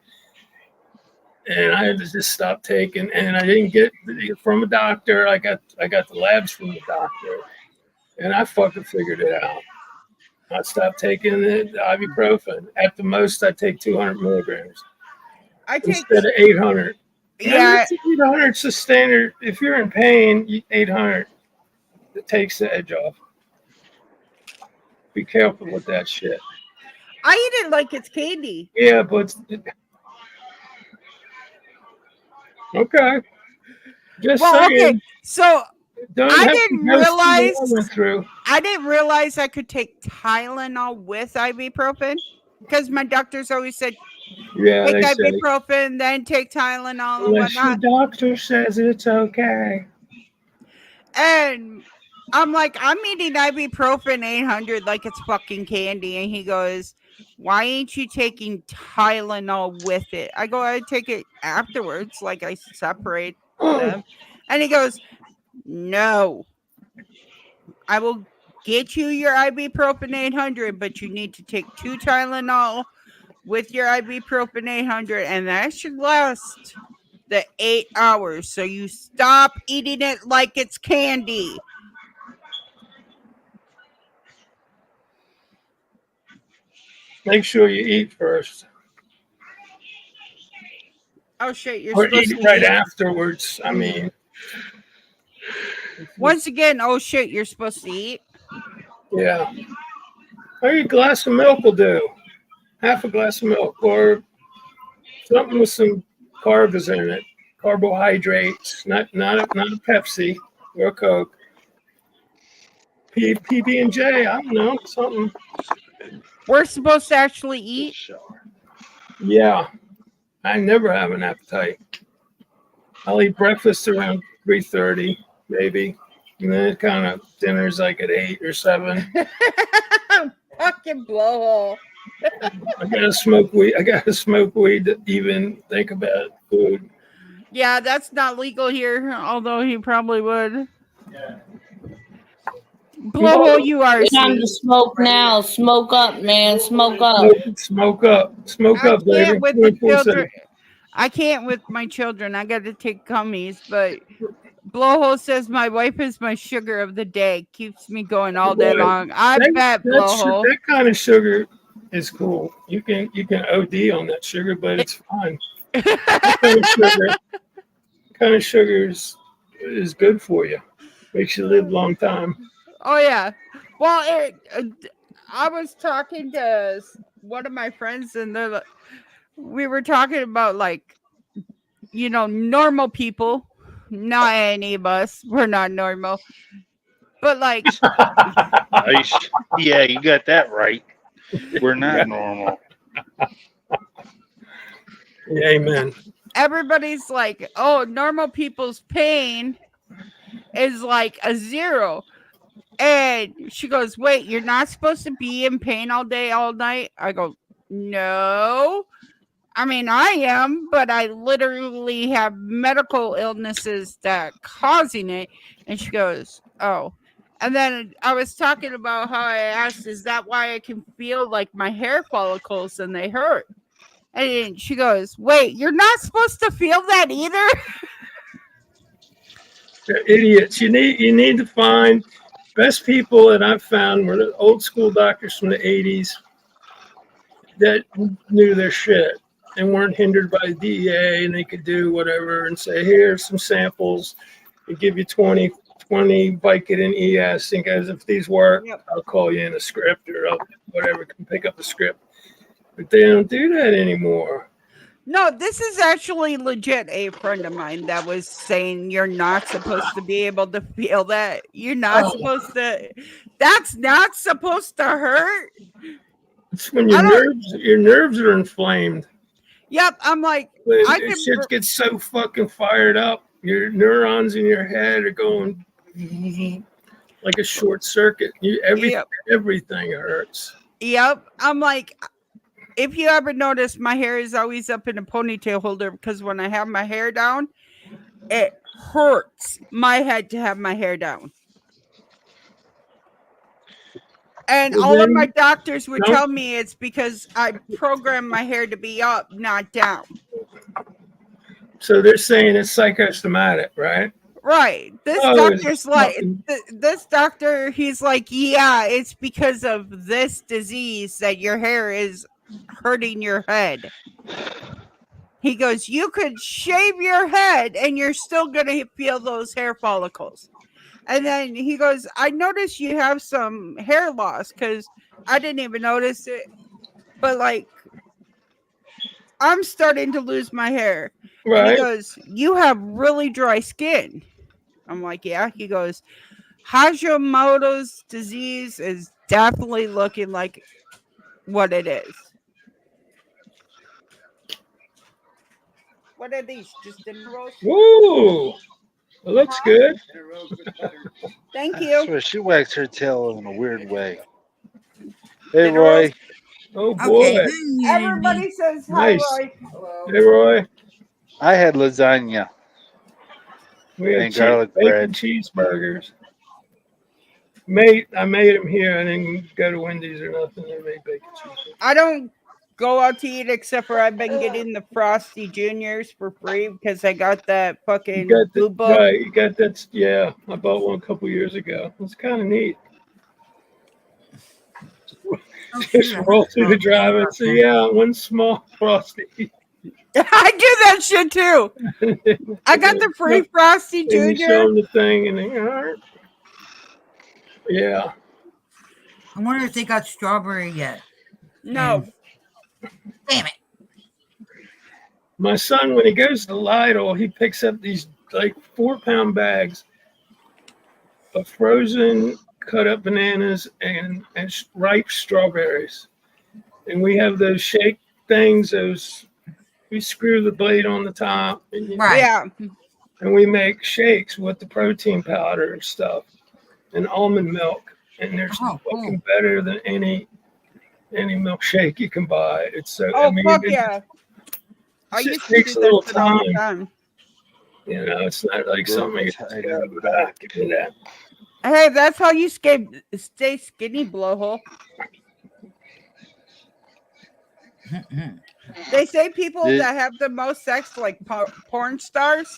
And I had to just stop taking, and I didn't get it from a doctor. I got the labs from the doctor, and I fucking figured it out. I stopped taking the ibuprofen. At the most, I take 200 milligrams instead of 800. Yeah, 800 is the standard. If you're in pain, 800. It takes the edge off. Be careful with that shit. I eat it like it's candy. Yeah, but okay. Just saying. Okay. So I didn't realize I could take Tylenol with ibuprofen because my doctors always said, take ibuprofen, then take Tylenol and unless whatnot. your doctor says it's okay. And I'm like, I'm eating ibuprofen 800 like it's fucking candy. And he goes, why ain't you taking Tylenol with it? I go, I take it afterwards, like I separate them. And he goes, no, I will get you your ibuprofen 800, but you need to take 2 Tylenol with your ibuprofen 800, and that should last the 8 hours. So you stop eating it like it's candy. Make sure you eat first. Oh shit, you're Or supposed eat to right eat. afterwards. I mean, Once again, oh shit, you're supposed to eat. yeah. Maybe a glass of milk will do. Half a glass of milk, or something with some carbs in it, carbohydrates, not a Pepsi or a Coke. PB and J, I don't know, something. We're supposed to actually eat. Yeah, I never have an appetite. I'll eat breakfast around 3:30, maybe, and then kind of dinner's like at 8 or 7. Fucking blowhole. I gotta smoke weed. I gotta smoke weed to even think about food. Yeah, that's not legal here, although he probably would. Yeah. Blowhole, you are. Time to smoke now. Smoke up, man. Smoke up. Smoke up. Smoke I up, baby. can't with the 24/7. children. I can't with my children. I got to take gummies, but Blowhole says my wife is my sugar of the day. Keeps me going all day long. I bet Blowhole. That kind of sugar is cool. You can OD on that sugar, but it's fine. That kind of sugar is good for you. Makes you live a long time. Oh yeah. Well, I was talking to one of my friends, and we were talking about, like, you know, normal people. Not any of us. We're not normal. But like, Nice. Yeah, you got that right. We're not normal. Amen. everybody's like, oh, normal people's pain is like a 0. And she goes, wait, you're not supposed to be in pain all day, all night? I go, no. I mean, I am, but I literally have medical illnesses that are causing it. And she goes, oh. And then I was talking about how I asked, is that why I can feel like my hair follicles and they hurt? And she goes, wait, you're not supposed to feel that either? They're idiots. You need to find best people that I've found were the old school doctors from the 80s that knew their shit and weren't hindered by the DEA, and they could do whatever and say, here's some samples and give you 20 Vicodin ES, and guys, if these work, I'll call you in a script or whatever, can pick up a script. But they don't do that anymore. No, this is actually legit a friend of mine that was saying you're not supposed to be able to feel that. You're not supposed to. That's not supposed to hurt. It's when your nerves are inflamed. Yep, I'm like, shit gets so fucking fired up. Your neurons in your head are going like a short circuit. Everything hurts. Yep, I'm like, if you ever notice, my hair is always up in a ponytail holder because when I have my hair down, it hurts my head to have my hair down. And all of my doctors would tell me it's because I program my hair to be up, not down. So they're saying it's psychosomatic, right? Right. This doctor's like, this doctor, he's like, yeah, it's because of this disease that your hair is hurting your head. He goes, you could shave your head and you're still going to feel those hair follicles. And then he goes, I noticed you have some hair loss because I didn't even notice it. But like, I'm starting to lose my hair. Right. And he goes, you have really dry skin. I'm like, yeah. He goes, Hashimoto's disease is definitely looking like what it is. What are these? Just dinner rolls? Ooh, it looks good. Thank you. So she wags her tail in a weird way. Hey, Roy. Oh, boy. Okay. Everybody says hi, Nice. Roy. Hello. Hey, Roy. I had lasagna. We had and garlic bacon bread. cheeseburgers. I made them here. I didn't go to Wendy's or nothing. They made bacon cheeseburgers. I don't go out to eat, except for I've been getting the Frosty Juniors for free because I got that You fucking got blue the, book. right, you got that. Yeah, I bought one a couple years ago. It's kind of neat. Oh, Just shoot, I roll forgot through the about drive and say, yeah, one small Frosty. I do that shit too. I got the free Frosty And you show Junior. them the thing, and they, all right. Yeah. I wonder if they got strawberry yet. No. Damn it. My son, when he goes to Lidl, he picks up these like 4-pound bags of frozen cut up bananas and ripe strawberries. And we have those shake things, we screw the blade on the top. And Right. Yeah. And we make shakes with the protein powder and stuff and almond milk. And they're fucking better than any milkshake you can buy. It's so, Oh, I mean, fuck it yeah. I just used to takes do a little that shit all the time. time. You know, it's not like something you just go, give me that. Hey, that's how you stay skinny, blowhole. They say people that have the most sex, like porn stars,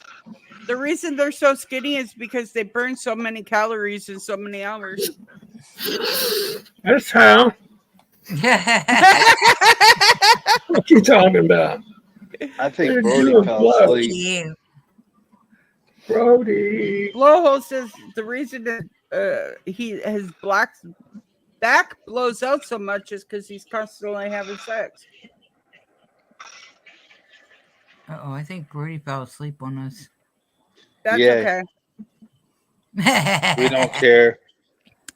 the reason they're so skinny is because they burn so many calories in so many hours. That's how. What you talking about? I think They're Brody doing fell blow. asleep. Brody. Blowhole says the reason his back blows out so much is because he's constantly having sex. Uh-oh, I think Brody fell asleep on us. That's Yeah. okay. We don't care.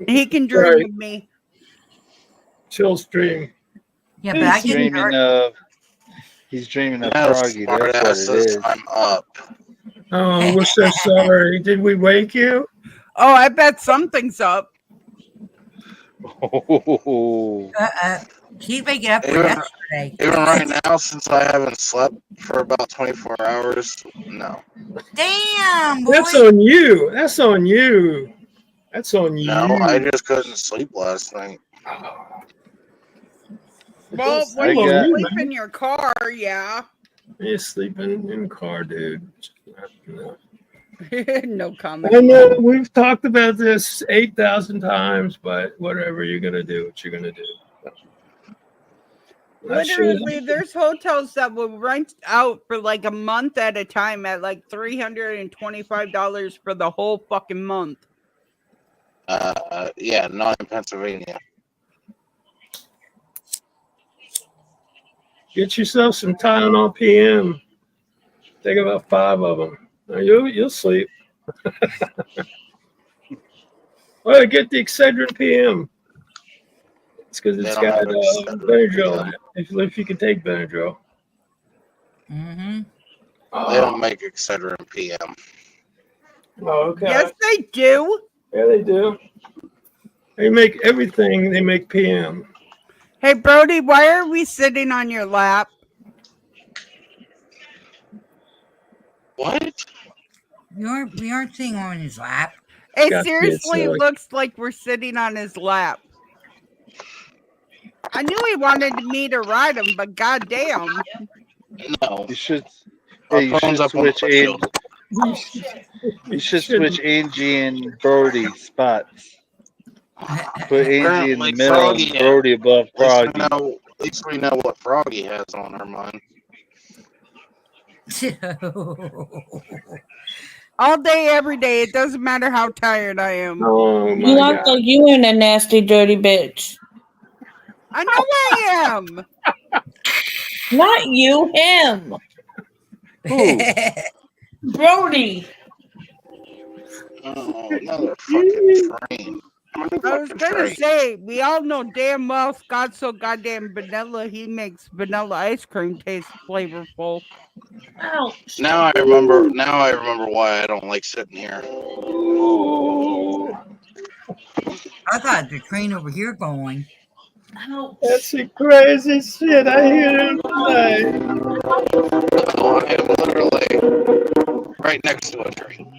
He can dream Right. with me. Chill stream. Yeah, but I He's didn't. dreaming of Now, Froggy. smart That's what ass it says is. I'm up. Oh, we're so sorry. Did we wake you? Oh, I bet something's up. Oh. Keep making up for Even, yesterday. even right now, since I haven't slept for about 24 hours, no. Damn, boy. That's on you. That's on you. That's on you. No, I just couldn't sleep last night. Well, I when you got- sleep in your car, yeah. You're sleeping in the car, dude. No. No comment. I know we've talked about this 8,000 times, but whatever, you're gonna do what you're gonna do. Literally, there's hotels that will rent out for like a month at a time at like $325 for the whole fucking month. Yeah, not in Pennsylvania. Get yourself some Tylenol PM. Take about 5 of them. You'll sleep. Well, get the Excedrin PM. It's because it's They don't got have Excedrin Benadryl in PM. it. If you can take Benadryl. Mm-hmm. They don't make Excedrin PM. Oh, okay. Yes, they do. Yeah, they do. They make everything. They make PM. Hey, Brody, why are we sitting on your lap? What? We aren't sitting on his lap. It Got seriously this, looks like we're sitting on his lap. I knew he wanted me to ride him, but goddamn. No. You should. Our Hey, you phone's should up on the switch Angie. windshield. You should switch Angie and Brody spots. Put Angie in the Apparently, middle Froggy- and Brody above Froggy. At least we know what Froggy has on her mind. All day, every day. It doesn't matter how tired I am. Oh my You look God. like you in a nasty, dirty bitch. I know I am. Not you, him. Who? Brody. Oh, another fucking train. I was gonna say, we all know damn well Scott's so goddamn vanilla. He makes vanilla ice cream taste flavorful. Ouch. Now I remember why I don't like sitting here. I thought the train over here going. Ouch. That's the crazy shit I hear him say. No, I am literally right next to a train.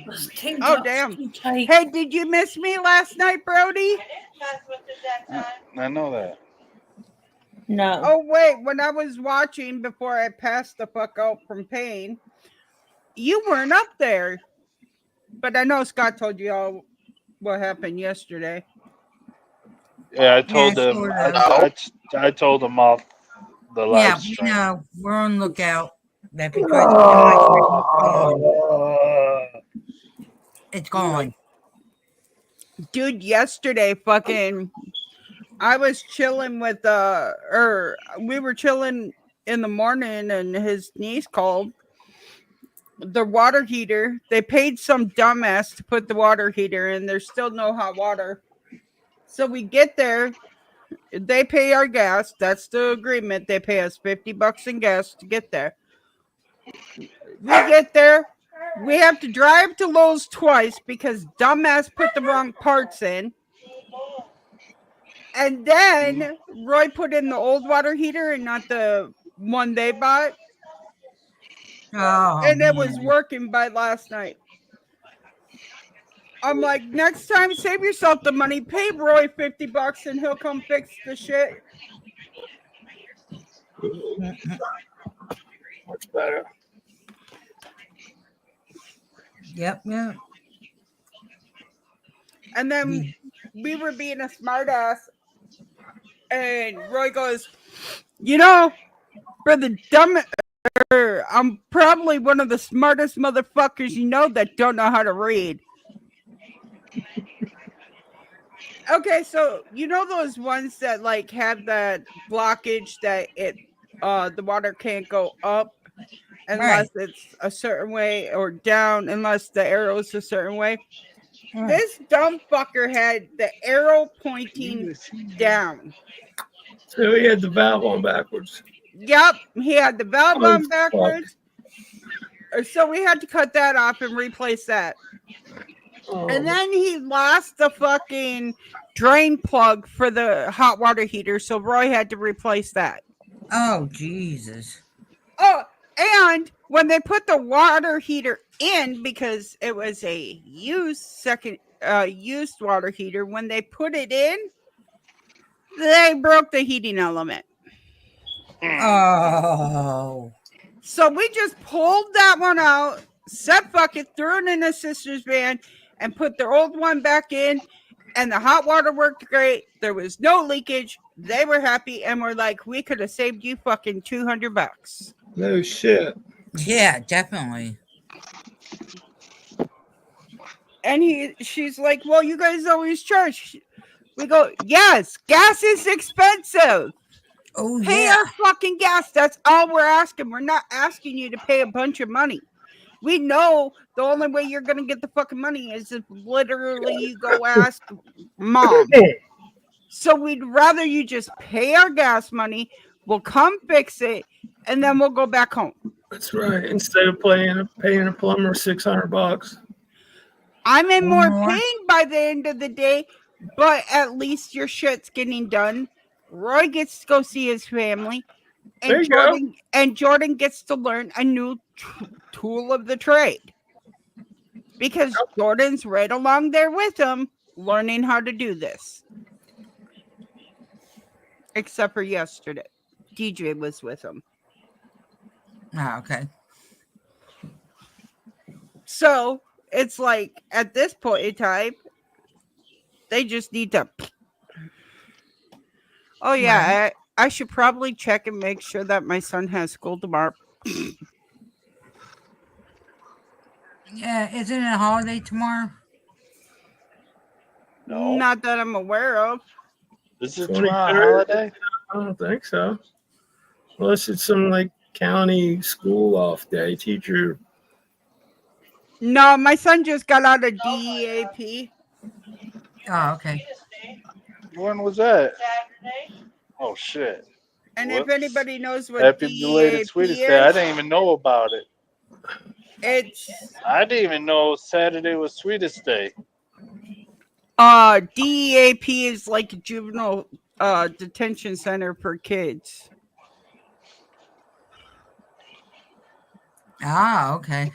Oh damn! Hey, did you miss me last night, Brody? I know that. No. Oh wait, when I was watching before I passed the fuck out from pain, you weren't up there. But I know Scott told you all what happened yesterday. Yeah, I told Yeah, them. sort I, of. I told them off the live Yeah, we stream. know. We're on lookout. That because it's gone. It's gone. Dude, yesterday fucking I was chilling with we were chilling in the morning and his niece called. The water heater, they paid some dumbass to put the water heater in. There's still no hot water. So we get there, they pay our gas. That's the agreement. They pay us $50 in gas to get there. We get there, we have to drive to Lowe's twice because dumbass put the wrong parts in. And then Roy put in the old water heater and not the one they bought. Oh, and man. it was working by last night. I'm like, next time, save yourself the money. Pay Roy $50 and he'll come fix the shit. Much better. Yep. And then we were being a smartass, and Roy goes, you know, for the dumb, I'm probably one of the smartest motherfuckers you know that don't know how to read. Okay, so you know those ones that like have that blockage that the water can't go up unless it's a certain way, or down unless the arrow is a certain way. Right. This dumb fucker had the arrow pointing down. So he had the valve on backwards. Yep, he had the valve Oh, on backwards. So we had to cut that off and replace that. Oh. And then he lost the fucking drain plug for the hot water heater, so Roy had to replace that. Oh, Jesus. Oh, and when they put the water heater in, because it was a used water heater, when they put it in, they broke the heating element. Oh. So we just pulled that one out, set bucket, threw it in his sister's van, and put their old one back in. And the hot water worked great. There was no leakage. They were happy, and we're like, we could have saved you fucking $200. No shit. Yeah, definitely. And she's like, well, you guys always charge. We go, yes, gas is expensive. Oh, pay our fucking gas. That's all we're asking. We're not asking you to pay a bunch of money. We know the only way you're going to get the fucking money is if literally you go ask mom. So we'd rather you just pay our gas money. We'll come fix it, and then we'll go back home. That's right. Instead of paying a plumber $600. I'm in more pain by the end of the day, but at least your shit's getting done. Roy gets to go see his family, and Jordan gets to learn a new tool of the trade, because Jordan's right along there with him, learning how to do this. Except for yesterday, DJ was with him. Oh, okay. So it's like at this point in time, they just need to. Oh yeah, I should probably check and make sure that my son has school tomorrow. Yeah, isn't it a holiday tomorrow? No. Not that I'm aware of. Is it tomorrow a holiday? I don't think so. Unless it's some like county school off day. Teacher. No, my son just got out of DEAP. Oh, okay. When was that? Saturday. Oh shit! And Whoops. if anybody knows what Happy DEAP belated Sweetest is, Day. I didn't even know about it. I didn't even know Saturday was Sweetest Day. DEAP is like a juvenile detention center for kids. Ah, okay.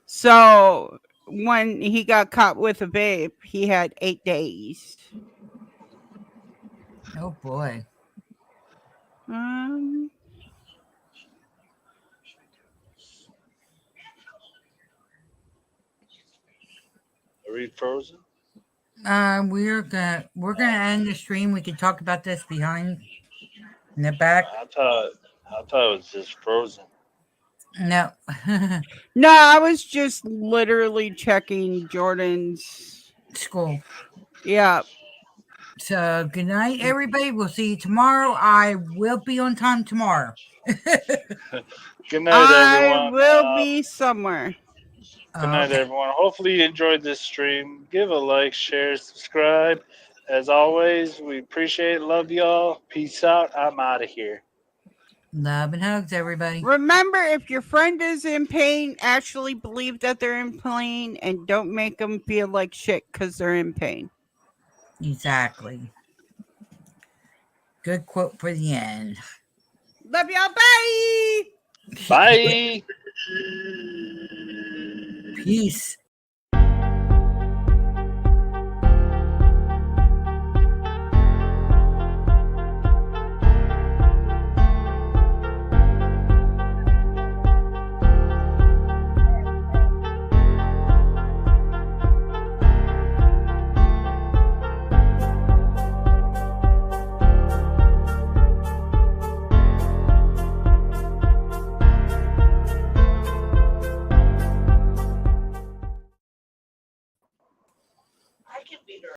So when he got caught with a vape, he had 8 days. Oh boy. Are we frozen? We're gonna end the stream. We can talk about this behind in the back. I thought it was just frozen. No. No, I was just literally checking Jordan's school. Yeah. So good night, everybody. We'll see you tomorrow. I will be on time tomorrow. Good night, I everyone. will be somewhere. Good night, everyone. Hopefully you enjoyed this stream. Give a like, share, subscribe. As always, we appreciate it. Love y'all. Peace out. I'm out of here. Love and hugs, everybody. Remember, if your friend is in pain, actually believe that they're in pain and don't make them feel like shit because they're in pain. Exactly. Good quote for the end. Love y'all. Bye. Bye. Peace.